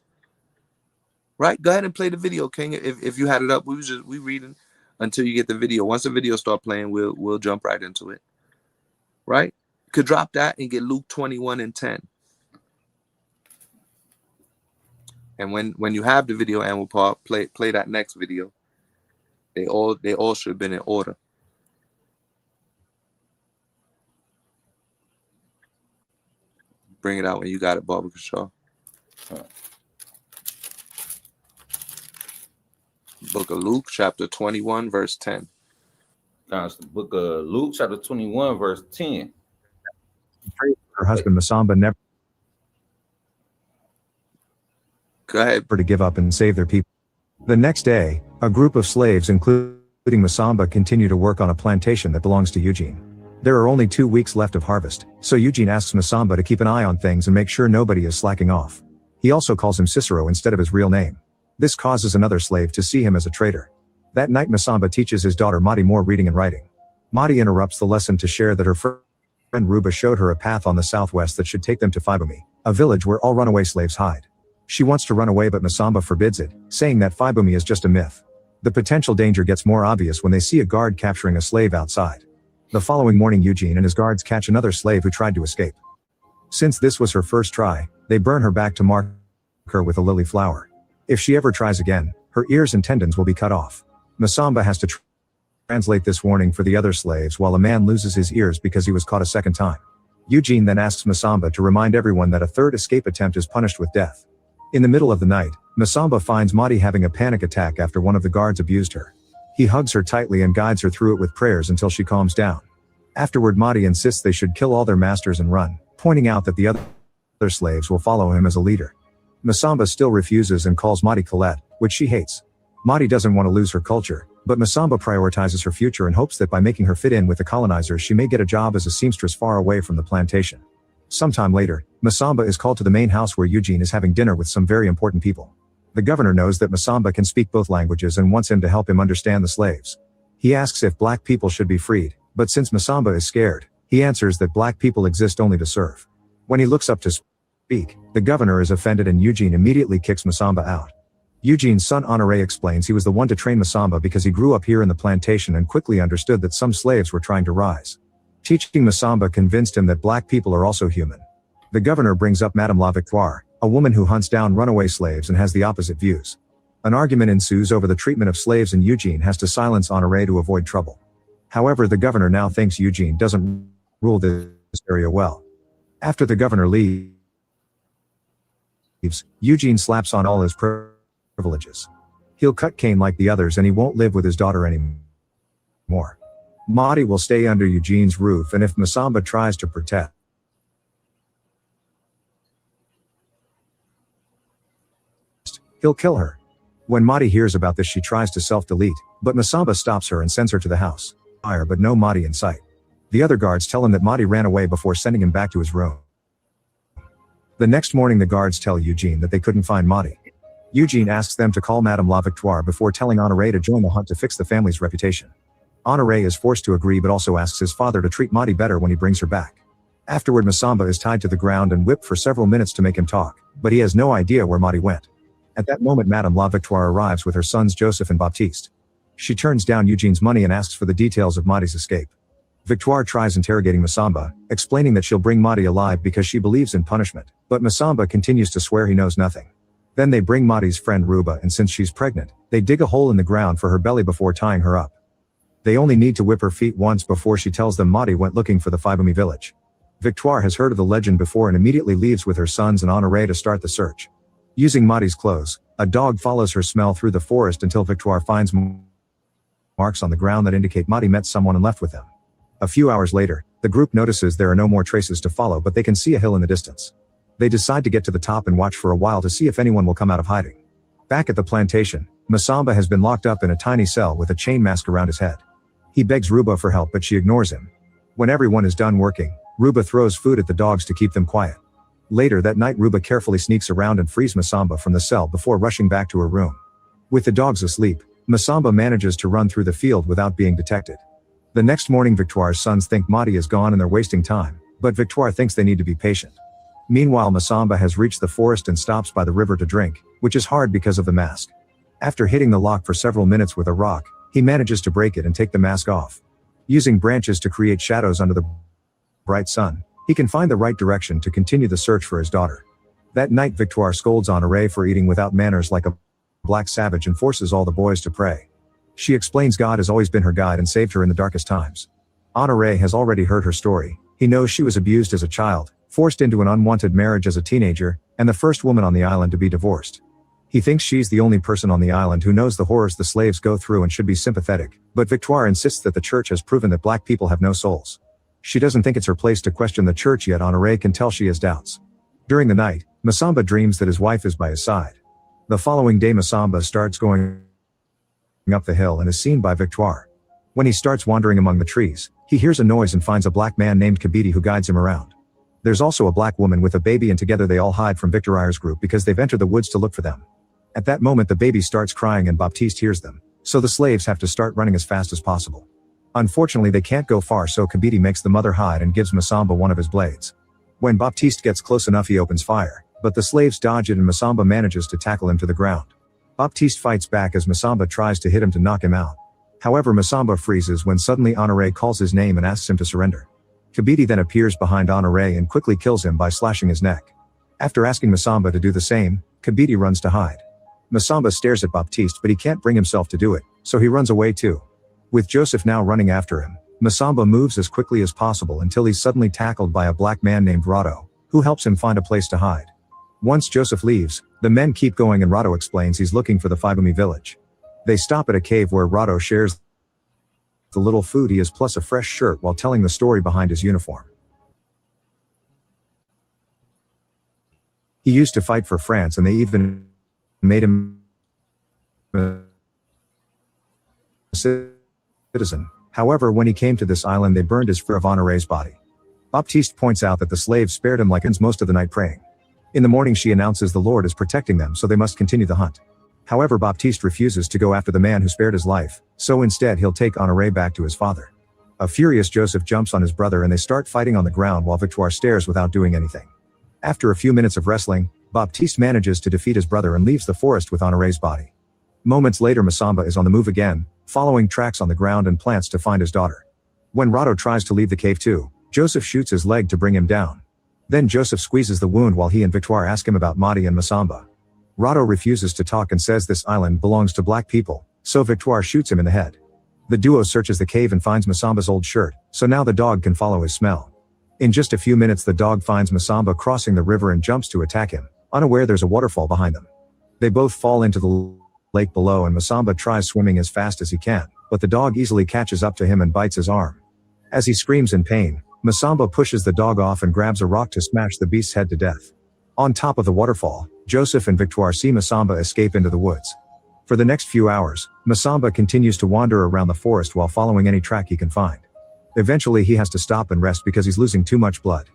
Right? Go ahead and play the video, King. If you had it up, we reading until you get the video. Once the video start playing, we'll jump right into it. Right? Could drop that and get Luke 21 and 10. And when you have the video, and we'll play that next video. They all should have been in order. Bring it out when you got it, Barbara Shaw. Book of Luke, chapter 21, verse 10. It's the book of Luke, chapter 21, verse 10. Her husband Masamba never Go ahead. to give up and save their people. The next day, a group of slaves, including Masamba, continue to work on a plantation that belongs to Eugene. There are only 2 weeks left of harvest, so Eugene asks Masamba to keep an eye on things and make sure nobody is slacking off. He also calls him Cicero instead of his real name. This causes another slave to see him as a traitor. That night Masamba teaches his daughter Madi more reading and writing. Madi interrupts the lesson to share that her friend Ruba showed her a path on the southwest that should take them to Fibumi, a village where all runaway slaves hide. She wants to run away, but Masamba forbids it, saying that Fibumi is just a myth. The potential danger gets more obvious when they see a guard capturing a slave outside. The following morning Eugene and his guards catch another slave who tried to escape. Since this was her first try, they burn her back to mark her with a lily flower. If she ever tries again, her ears and tendons will be cut off. Masamba has to translate this warning for the other slaves while a man loses his ears because he was caught a second time. Eugene then asks Masamba to remind everyone that a third escape attempt is punished with death. In the middle of the night, Masamba finds Madi having a panic attack after one of the guards abused her. He hugs her tightly and guides her through it with prayers until she calms down. Afterward, Madi insists they should kill all their masters and run, pointing out that the other slaves will follow him as a leader. Masamba still refuses and calls Madi Colette, which she hates. Madi doesn't want to lose her culture, but Masamba prioritizes her future and hopes that by making her fit in with the colonizers she may get a job as a seamstress far away from the plantation. Sometime later, Masamba is called to the main house where Eugene is having dinner with some very important people. The governor knows that Masamba can speak both languages and wants him to help him understand the slaves. He asks if black people should be freed, but since Masamba is scared, he answers that black people exist only to serve. When he looks up to speak, the governor is offended and Eugene immediately kicks Masamba out. Eugene's son Honoré explains he was the one to train Masamba because he grew up here in the plantation and quickly understood that some slaves were trying to rise. Teaching Masamba convinced him that black people are also human. The governor brings up Madame La Victoire, a woman who hunts down runaway slaves and has the opposite views. An argument ensues over the treatment of slaves and Eugene has to silence Honoré to avoid trouble. However, the governor now thinks Eugene doesn't rule this area well. After the governor leaves, Eugene slaps on all his privileges. He'll cut cane like the others and he won't live with his daughter anymore. Madi will stay under Eugene's roof, and if Masamba tries to protest, he'll kill her. When Madi hears about this she tries to self-delete, but Masamba stops her and sends her to the house. Fire, but no Madi in sight. The other guards tell him that Madi ran away before sending him back to his room. The next morning the guards tell Eugene that they couldn't find Madi. Eugene asks them to call Madame La Victoire before telling Honoré to join the hunt to fix the family's reputation. Honoré is forced to agree but also asks his father to treat Madi better when he brings her back. Afterward Masamba is tied to the ground and whipped for several minutes to make him talk, but he has no idea where Madi went. At that moment Madame La Victoire arrives with her sons Joseph and Baptiste. She turns down Eugene's money and asks for the details of Madi's escape. Victoire tries interrogating Masamba, explaining that she'll bring Madi alive because she believes in punishment, but Masamba continues to swear he knows nothing. Then they bring Madi's friend Ruba, and since she's pregnant, they dig a hole in the ground for her belly before tying her up. They only need to whip her feet once before she tells them Madi went looking for the Fibami village. Victoire has heard of the legend before and immediately leaves with her sons and Honoré to start the search. Using Madi's clothes, a dog follows her smell through the forest until Victoire finds marks on the ground that indicate Madi met someone and left with them. A few hours later, the group notices there are no more traces to follow, but they can see a hill in the distance. They decide to get to the top and watch for a while to see if anyone will come out of hiding. Back at the plantation, Masamba has been locked up in a tiny cell with a chain mask around his head. He begs Ruba for help but she ignores him. When everyone is done working, Ruba throws food at the dogs to keep them quiet. Later that night Ruba carefully sneaks around and frees Masamba from the cell before rushing back to her room. With the dogs asleep, Masamba manages to run through the field without being detected. The next morning Victoire's sons think Madi is gone and they're wasting time, but Victoire thinks they need to be patient. Meanwhile Masamba has reached the forest and stops by the river to drink, which is hard because of the mask. After hitting the lock for several minutes with a rock, he manages to break it and take the mask off. Using branches to create shadows under the bright sun, he can find the right direction to continue the search for his daughter. That night Victoire scolds Honoré for eating without manners like a black savage and forces all the boys to pray. She explains God has always been her guide and saved her in the darkest times. Honoré has already heard her story. He knows she was abused as a child, forced into an unwanted marriage as a teenager, and the first woman on the island to be divorced. He thinks she's the only person on the island who knows the horrors the slaves go through and should be sympathetic, but Victoire insists that the church has proven that black people have no souls. She doesn't think it's her place to question the church yet Honoré can tell she has doubts. During the night, Masamba dreams that his wife is by his side. The following day Masamba starts going up the hill and is seen by Victoire. When he starts wandering among the trees, he hears a noise and finds a black man named Kabidi who guides him around. There's also a black woman with a baby and together they all hide from Victorire's group because they've entered the woods to look for them. At that moment the baby starts crying and Baptiste hears them, so the slaves have to start running as fast as possible. Unfortunately they can't go far so Kabidi makes the mother hide and gives Masamba one of his blades. When Baptiste gets close enough he opens fire, but the slaves dodge it and Masamba manages to tackle him to the ground. Baptiste fights back as Masamba tries to hit him to knock him out. However Masamba freezes when suddenly Honoré calls his name and asks him to surrender. Kabidi then appears behind Honoré and quickly kills him by slashing his neck. After asking Masamba to do the same, Kabidi runs to hide. Masamba stares at Baptiste but he can't bring himself to do it, so he runs away too. With Joseph now running after him, Masamba moves as quickly as possible until he's suddenly tackled by a black man named Rado, who helps him find a place to hide. Once Joseph leaves, the men keep going and Rado explains he's looking for the Fibami village. They stop at a cave where Rado shares the little food he has plus a fresh shirt while telling the story behind his uniform. He used to fight for France and they even made him a citizen. However, when he came to this island they burned his fear of Honoré's body. Baptiste points out that the slaves spared him like most of the night praying. In the morning she announces the Lord is protecting them so they must continue the hunt. However Baptiste refuses to go after the man who spared his life, so instead he'll take Honoré back to his father. A furious Joseph jumps on his brother and they start fighting on the ground while Victoire stares without doing anything. After a few minutes of wrestling, Baptiste manages to defeat his brother and leaves the forest with Honoré's body. Moments later Masamba is on the move again, following tracks on the ground and plants to find his daughter. When Rado tries to leave the cave too, Joseph shoots his leg to bring him down. Then Joseph squeezes the wound while he and Victoire ask him about Madi and Masamba. Rado refuses to talk and says this island belongs to black people, so Victoire shoots him in the head. The duo searches the cave and finds Masamba's old shirt, so now the dog can follow his smell. In just a few minutes the dog finds Masamba crossing the river and jumps to attack him, unaware there's a waterfall behind them. They both fall into the lake below and Masamba tries swimming as fast as he can, but the dog easily catches up to him and bites his arm. As he screams in pain, Masamba pushes the dog off and grabs a rock to smash the beast's head to death. On top of the waterfall, Joseph and Victoire see Masamba escape into the woods. For the next few hours, Masamba continues to wander around the forest while following any track he can find. Eventually he has to stop and rest because he's losing too much blood.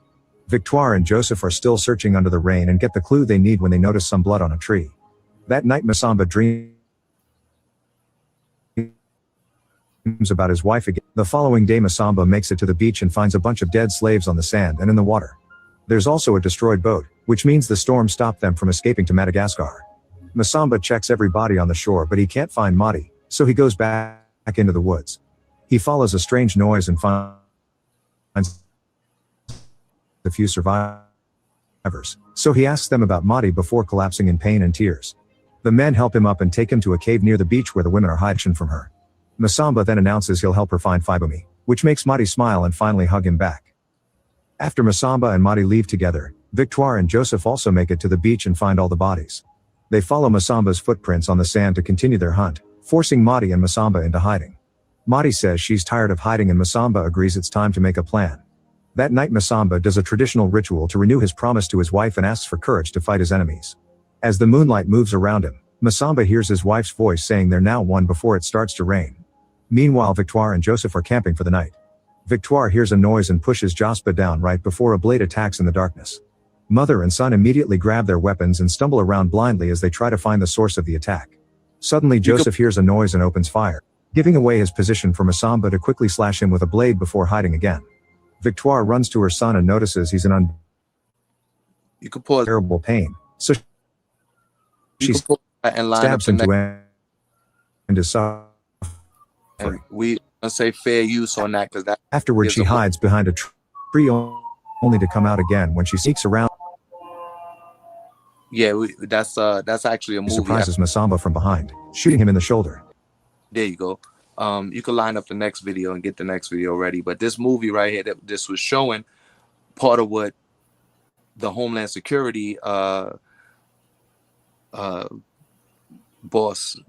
Victoire and Joseph are still searching under the rain and get the clue they need when they notice some blood on a tree. That night Masamba dreams about his wife again. The following day Masamba makes it to the beach and finds a bunch of dead slaves on the sand and in the water. There's also a destroyed boat, which means the storm stopped them from escaping to Madagascar. Masamba checks every body on the shore but he can't find Madi, so he goes back into the woods. He follows a strange noise and finds a few survivors. So he asks them about Madi before collapsing in pain and tears. The men help him up and take him to a cave near the beach where the women are hiding from her. Masamba then announces he'll help her find Fibumi, which makes Madi smile and finally hug him back. After Masamba and Madi leave together, Victoire and Joseph also make it to the beach and find all the bodies. They follow Masamba's footprints on the sand to continue their hunt, forcing Madi and Masamba into hiding. Madi says she's tired of hiding and Masamba agrees it's time to make a plan. That night Masamba does a traditional ritual to renew his promise to his wife and asks for courage to fight his enemies. As the moonlight moves around him, Masamba hears his wife's voice saying they're now one before it starts to rain. Meanwhile Victoire and Joseph are camping for the night. Victoire hears a noise and pushes Jospa down right before a blade attacks in the darkness. Mother and son immediately grab their weapons and stumble around blindly as they try to find the source of the attack. Suddenly Joseph hears a noise and opens fire, giving away his position for Masamba to quickly slash him with a blade before hiding again. Victoire runs to her son and notices he's in terrible pain, so she stabs him to end his suffering. We gonna say fair use on that because that. Afterward, she hides behind a tree only to come out again when she sneaks around. Yeah, that's actually a movie. Surprises Masamba from behind, shooting him in the shoulder. There you go. You can line up the next video and get the next video ready. But this movie right here, that this was showing part of what the Homeland Security boss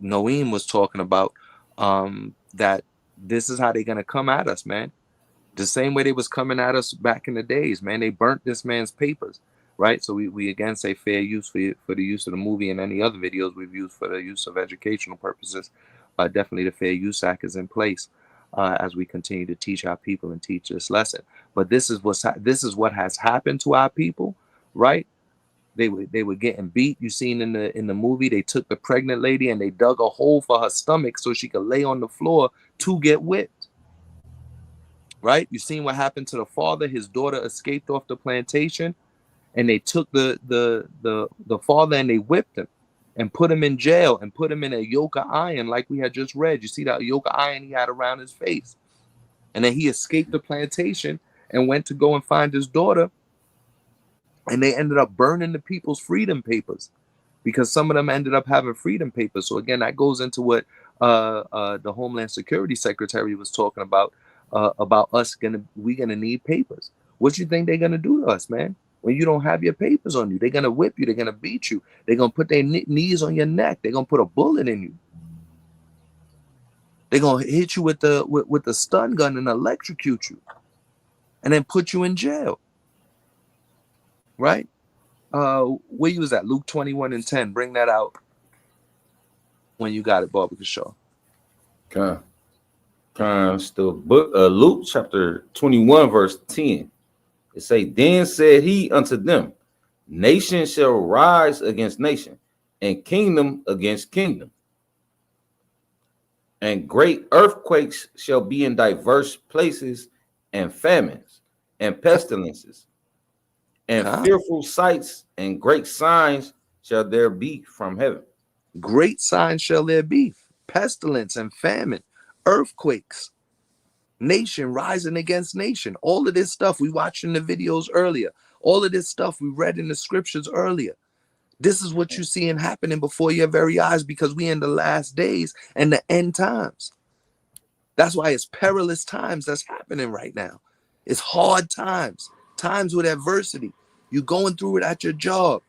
Noeem was talking about. That this is how they're gonna come at us, man. The same way they was coming at us back in the days, man. They burnt this man's papers, right? So we again say fair use for the use of the movie and any other videos we've used for the use of educational purposes. Definitely the Fair Use Act is in place as we continue to teach our people and teach this lesson. But this is what has happened to our people, right? They were getting beat. You seen in the movie, they took the pregnant lady and they dug a hole for her stomach so she could lay on the floor to get whipped. Right? You seen what happened to the father? His daughter escaped off the plantation, and they took the father and they whipped him and put him in jail and put him in a yoke of iron, like we had just read. You see that yoke of iron he had around his face, and then he escaped the plantation and went to go and find his daughter. And they ended up burning the people's freedom papers because some of them ended up having freedom papers. So again, that goes into what the Homeland Security Secretary was talking about us we gonna need papers. What you think they're gonna do to us, man? When you don't have your papers on you, they're gonna whip you. They're gonna beat you. They're gonna put their knees on your neck. They're gonna put a bullet in you. They're gonna hit you with the stun gun and electrocute you, and then put you in jail. Right? Where you was at? Luke 21:10. Bring that out when you got it, Barbecue Shaw. Okay. Still book Luke chapter 21, verse 10. It say, then said he unto them, nation shall rise against nation, and kingdom against kingdom. And great earthquakes shall be in diverse places, and famines, and pestilences, and fearful sights, and great signs shall there be from heaven. Great signs shall there be. Pestilence and famine, earthquakes, nation rising against nation. All of this stuff we watched in the videos earlier. All of this stuff we read in the scriptures earlier. This is what you're seeing happening before your very eyes because we're in the last days and the end times. That's why it's perilous times that's happening right now. It's hard times, times with adversity. You're going through it at your job.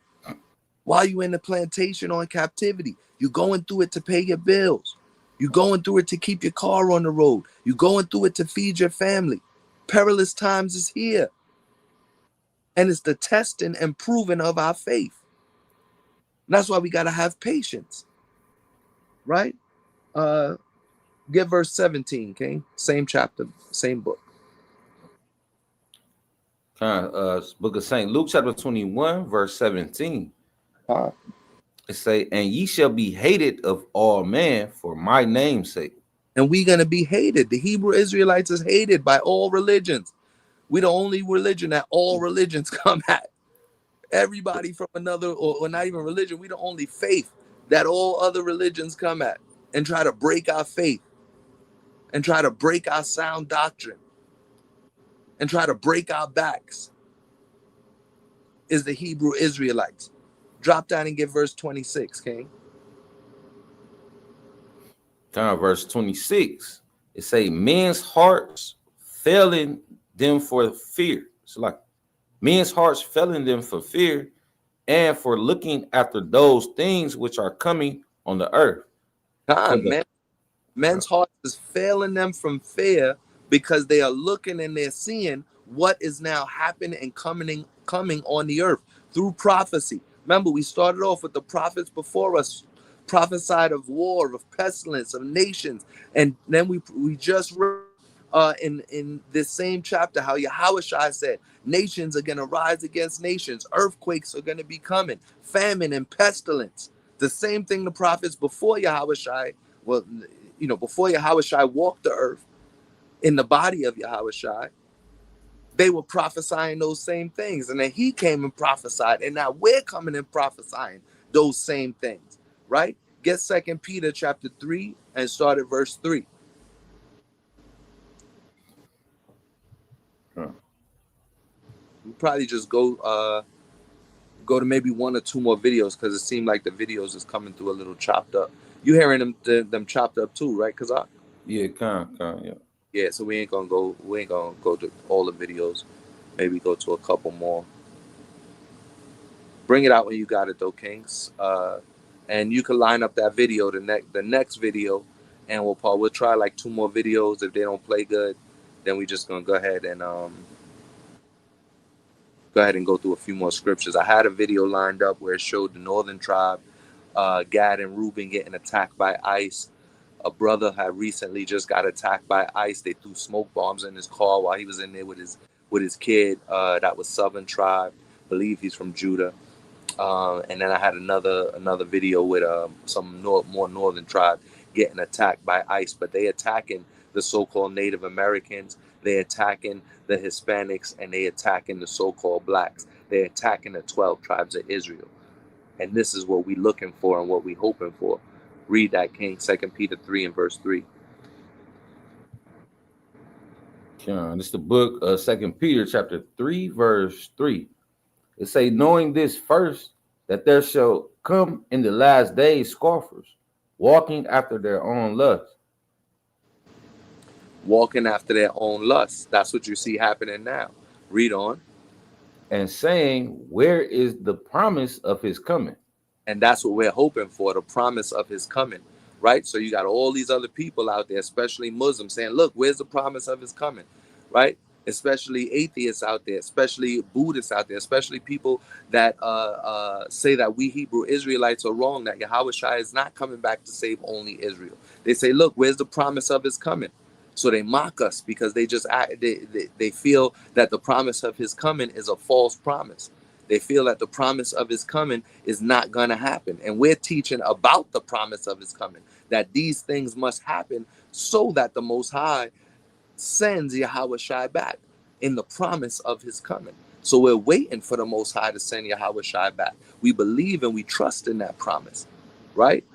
While you're in the plantation on captivity, you're going through it to pay your bills. You're going through it to keep your car on the road. You're going through it to feed your family. Perilous times is here. And it's the testing and proving of our faith. And that's why we got to have patience. Right? Get verse 17, King. Same chapter, same book. Book of St. Luke, chapter 21, verse 17. It say, and ye shall be hated of all men for my name's sake. And we're going to be hated. The Hebrew Israelites is hated by all religions. We're the only religion that all religions come at. Everybody from another, or not even religion, we're the only faith that all other religions come at and try to break our faith and try to break our sound doctrine and try to break our backs is the Hebrew Israelites. Drop down and get verse 26, King. Verse 26. It say, men's hearts failing them for fear. It's like men's hearts failing them for fear and for looking after those things which are coming on the earth. Men's hearts is failing them from fear because they are looking and they're seeing what is now happening and coming on the earth through prophecy. Remember, we started off with the prophets before us prophesied of war, of pestilence, of nations, and then we just read in this same chapter how Yahushua said nations are going to rise against nations, earthquakes are going to be coming, famine and pestilence. The same thing the prophets before Yahushua, well, before Yahushua walked the earth in the body of Yahushua, they were prophesying those same things. And then he came and prophesied. And now we're coming and prophesying those same things, right? Get 2 Peter chapter 3 and start at verse 3. We'll probably just go to maybe one or two more videos because it seemed like the videos is coming through a little chopped up. You hearing them chopped up too, right? Yeah. Yeah, so we ain't gonna go to all the videos. Maybe go to a couple more. Bring it out when you got it though, Kings. And you can line up that video, the next video, and we'll try like two more videos. If they don't play good, then we just gonna go ahead and go through a few more scriptures. I had a video lined up where it showed the northern tribe, Gad and Reuben getting attacked by ICE. A brother had recently just got attacked by ICE. They threw smoke bombs in his car while he was in there with his kid. That was Southern tribe. I believe he's from Judah. And then I had another video with some more northern tribe getting attacked by ICE, but they attacking the so-called Native Americans. They attacking the Hispanics, and they attacking the so-called blacks. They attacking the 12 tribes of Israel. And this is what we looking for and what we hoping for. Read that, King. 2 Peter 3 and verse 3. This is the book of 2 Peter chapter 3, verse 3. It say, knowing this first, that there shall come in the last days scoffers, walking after their own lust. Walking after their own lust. That's what you see happening now. Read on. And saying, where is the promise of his coming? And that's what we're hoping for, the promise of his coming, right? So you got all these other people out there, especially Muslims, saying, look, where's the promise of his coming, right? Especially atheists out there, especially Buddhists out there, especially people that say that we Hebrew Israelites are wrong, that Yahushua is not coming back to save only Israel. They say, look, where's the promise of his coming? So they mock us because they feel that the promise of his coming is a false promise. They feel that the promise of his coming is not going to happen. And we're teaching about the promise of his coming, that these things must happen so that the Most High sends Yahushua back in the promise of his coming. So we're waiting for the Most High to send Yahushua back. We believe and we trust in that promise, right?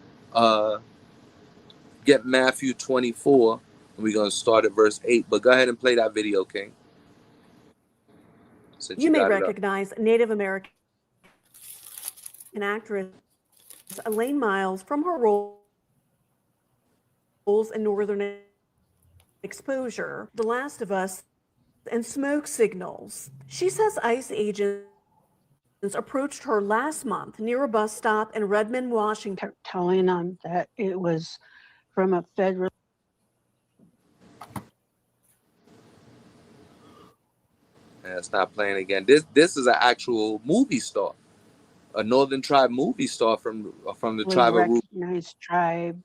Get Matthew 24, and we're going to start at verse 8. But go ahead and play that video, King. Since you may recognize Native American actress Elaine Miles from her roles in Northern Exposure, The Last of Us, and Smoke Signals. She says ICE agents approached her last month near a bus stop in Redmond, Washington, telling them that it was from a federal. It's not playing again. This is an actual movie star, a Northern Tribe movie star from the tribe of Reuben. Recognized tribe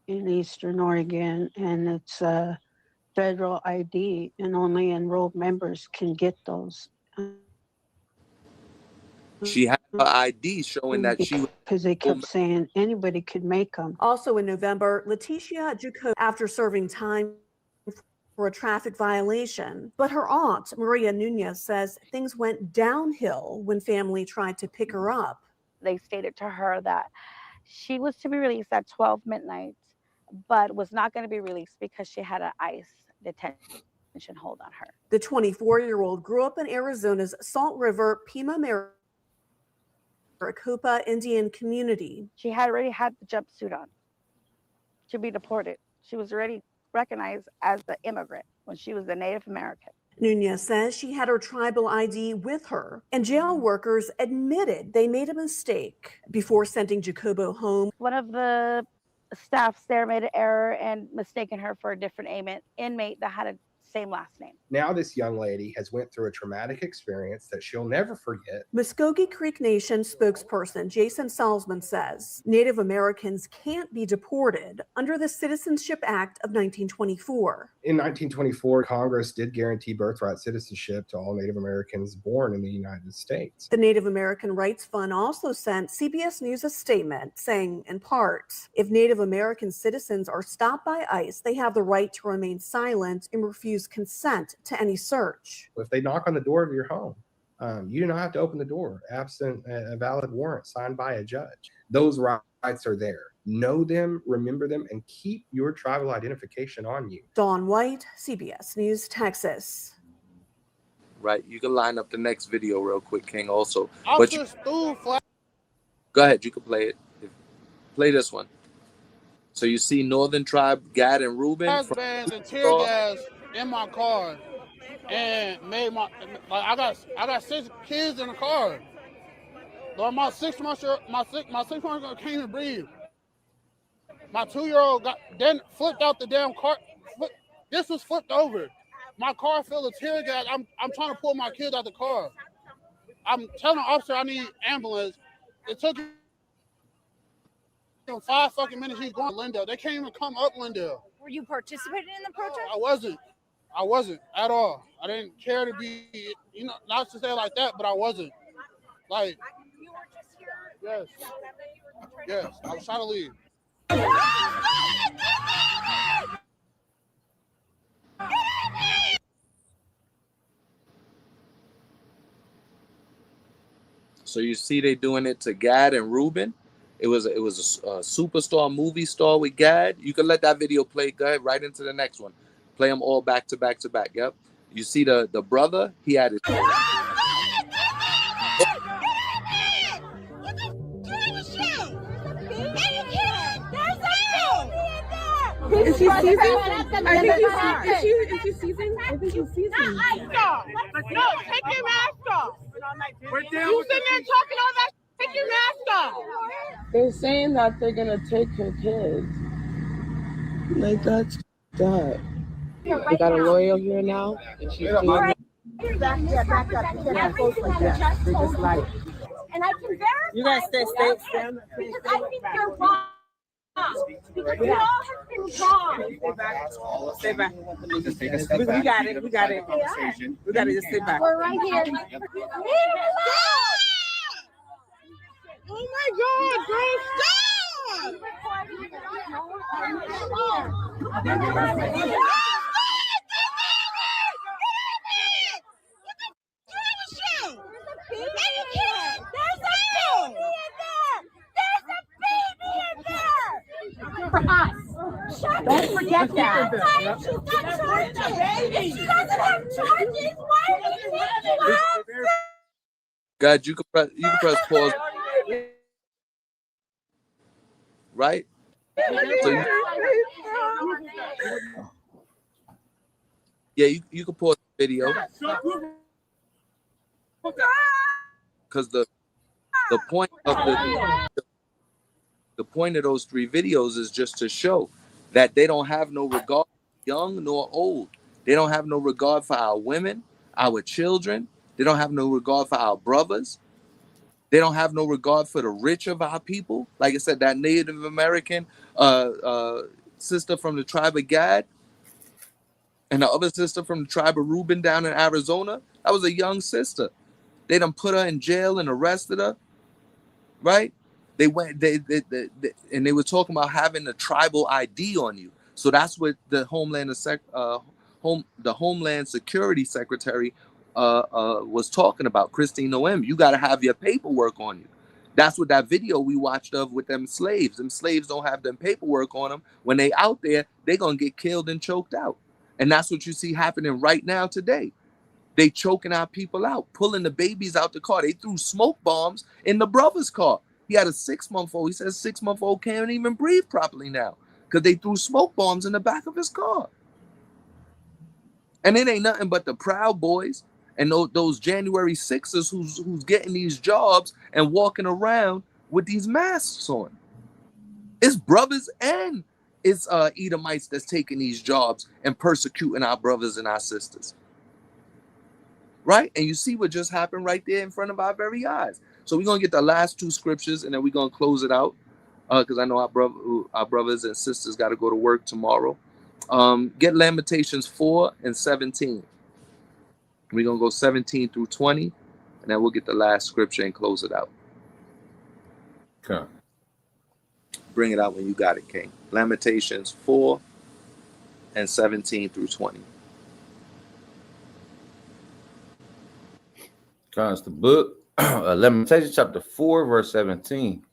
in Eastern Oregon, and it's a federal ID, and only enrolled members can get those She had her ID showing that she was. Because they kept saying anybody could make them. Also in November, Leticia Jacob, after serving time for a traffic violation, but her aunt, Maria Nunez, says things went downhill when family tried to pick her up. They stated to her that she was to be released at 12 midnight, but was not going to be released because she had an ICE detention hold on her. The 24-year-old grew up in Arizona's Salt River, Pima, Maricopa Indian community. She had already had the jumpsuit on to be deported. She was already recognized as the immigrant when she was a Native American. Nunez says she had her tribal ID with her, and jail workers admitted they made a mistake before sending Jacobo home. One of the staffs there made an error and mistaken her for a different inmate that had a same last name. Now this young lady has went through a traumatic experience that she'll never forget. Muskogee Creek Nation spokesperson Jason Salzman says Native Americans can't be deported under the Citizenship Act of 1924. In 1924, Congress did guarantee birthright citizenship to all Native Americans born in the United States. The Native American Rights Fund also sent CBS News a statement saying, in part, if Native American citizens are stopped by ICE, they have the right to remain silent and refuse consent to any search. If they knock on the door of your home, you do not have to open the door absent a valid warrant signed by a judge. Those rights are there. Know them, remember them, and keep your tribal identification on you. Dawn White, CBS News, Texas. Right, you can line up the next video real quick, King, also. But go ahead, you can play it. Play this one. So you see Northern Tribe, Gad and Reuben. Bands and tear gas in my car, and made I got 6 kids in the car. But my 6 months old can't even breathe. My 2-year-old then flipped out the damn car. This was flipped over. My car filled with tear gas. I'm trying to pull my kids out the car. I'm telling the officer I need ambulance. It took him 5 fucking minutes. He's going to Lindale. They can't even come up Lindale. Were you participating in the protest? I wasn't at all. I didn't care to be, not to say it like that, but I wasn't. Like, You were just here? Yes, I was trying to leave. So you see they doing it to Gad and Reuben. It was a superstar movie star with Gad. You can let that video play. Go ahead, right into the next one. Play them all back to back to back. Yep. You see the brother. He had his. Is she seizing? I think she's seizing. I think she's seizing. No, take your mask off. You sitting there talking all that. Take your mask off. They're saying that they're gonna take her kids. Like that's that. We got a lawyer here now, and she's Back up. You can't post like that. They're just like. And I can verify. You guys stay. Because I think you're wrong. Because we all have been wrong. Stay back. We got it. We got it. We got to just sit back. We're right here. Oh my God, girl, stop! Don't forget that. She's not charged. She doesn't have charges. Why are you taking her? God, you can press pause. Right? So you can pause the video. Because the point of the point of those 3 videos is just to show that they don't have no regard, young nor old. They don't have no regard for our women, our children. They don't have no regard for our brothers. They don't have no regard for the rich of our people. Like I said, that Native American sister from the tribe of Gad and the other sister from the tribe of Reuben down in Arizona. That was a young sister. They done put her in jail and arrested her, right? They went, and they were talking about having a tribal ID on you. So that's what the Homeland Security Secretary was talking about, Christine Noem. You got to have your paperwork on you. That's what that video we watched of with them slaves. Them slaves don't have them paperwork on them. When they out there, they gonna get killed and choked out. And that's what you see happening right now today. They choking our people out, pulling the babies out the car. They threw smoke bombs in the brother's car. He had a 6-month-old. He says 6-month-old can't even breathe properly now because they threw smoke bombs in the back of his car. And it ain't nothing but the Proud Boys and those January 6ers who's getting these jobs and walking around with these masks on. It's brothers and it's Edomites that's taking these jobs and persecuting our brothers and our sisters. Right? And you see what just happened right there in front of our very eyes. So we're going to get the last 2 scriptures and then we're going to close it out because I know our brothers and sisters got to go to work tomorrow. Get Lamentations 4 and 17. We're going to go 17 through 20, and then we'll get the last scripture and close it out. Okay. Bring it out when you got it, King. Lamentations 4 and 17 through 20. It's the book, Lamentations chapter 4, verse 17.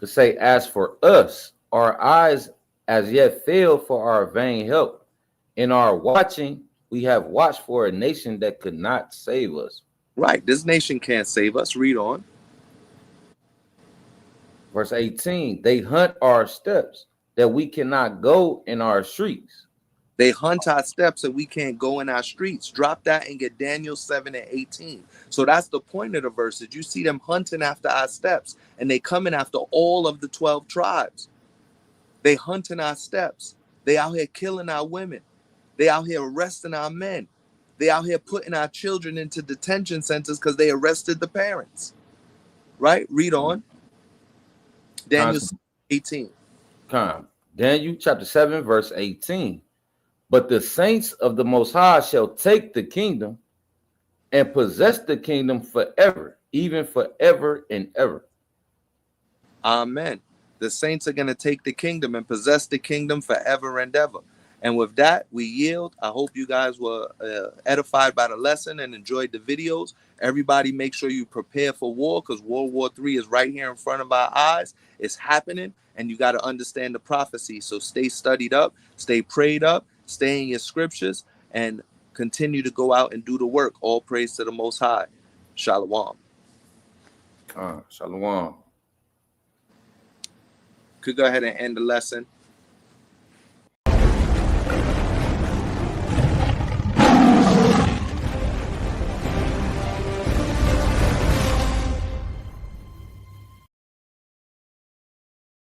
To say, as for us, our eyes as yet fail for our vain help. In our watching, we have watched for a nation that could not save us. Right. This nation can't save us. Read on. Verse 18. They hunt our steps that we cannot go in our streets. They hunt our steps and we can't go in our streets. Drop that and get Daniel 7 and 18. So that's the point of the verses. You see them hunting after our steps and they coming after all of the 12 tribes. They hunting our steps. They out here killing our women. They out here arresting our men. They out here putting our children into detention centers because they arrested the parents. Right? Read on. Daniel 18. Daniel chapter 7, verse 18. But the saints of the Most High shall take the kingdom and possess the kingdom forever, even forever and ever. Amen. The saints are going to take the kingdom and possess the kingdom forever and ever. And with that, we yield. I hope you guys were edified by the lesson and enjoyed the videos. Everybody make sure you prepare for war because World War III is right here in front of our eyes. It's happening and you got to understand the prophecy. So stay studied up, stay prayed up, stay in your scriptures, and continue to go out and do the work. All praise to the Most High. Shalom. Shalom. Could go ahead and end the lesson.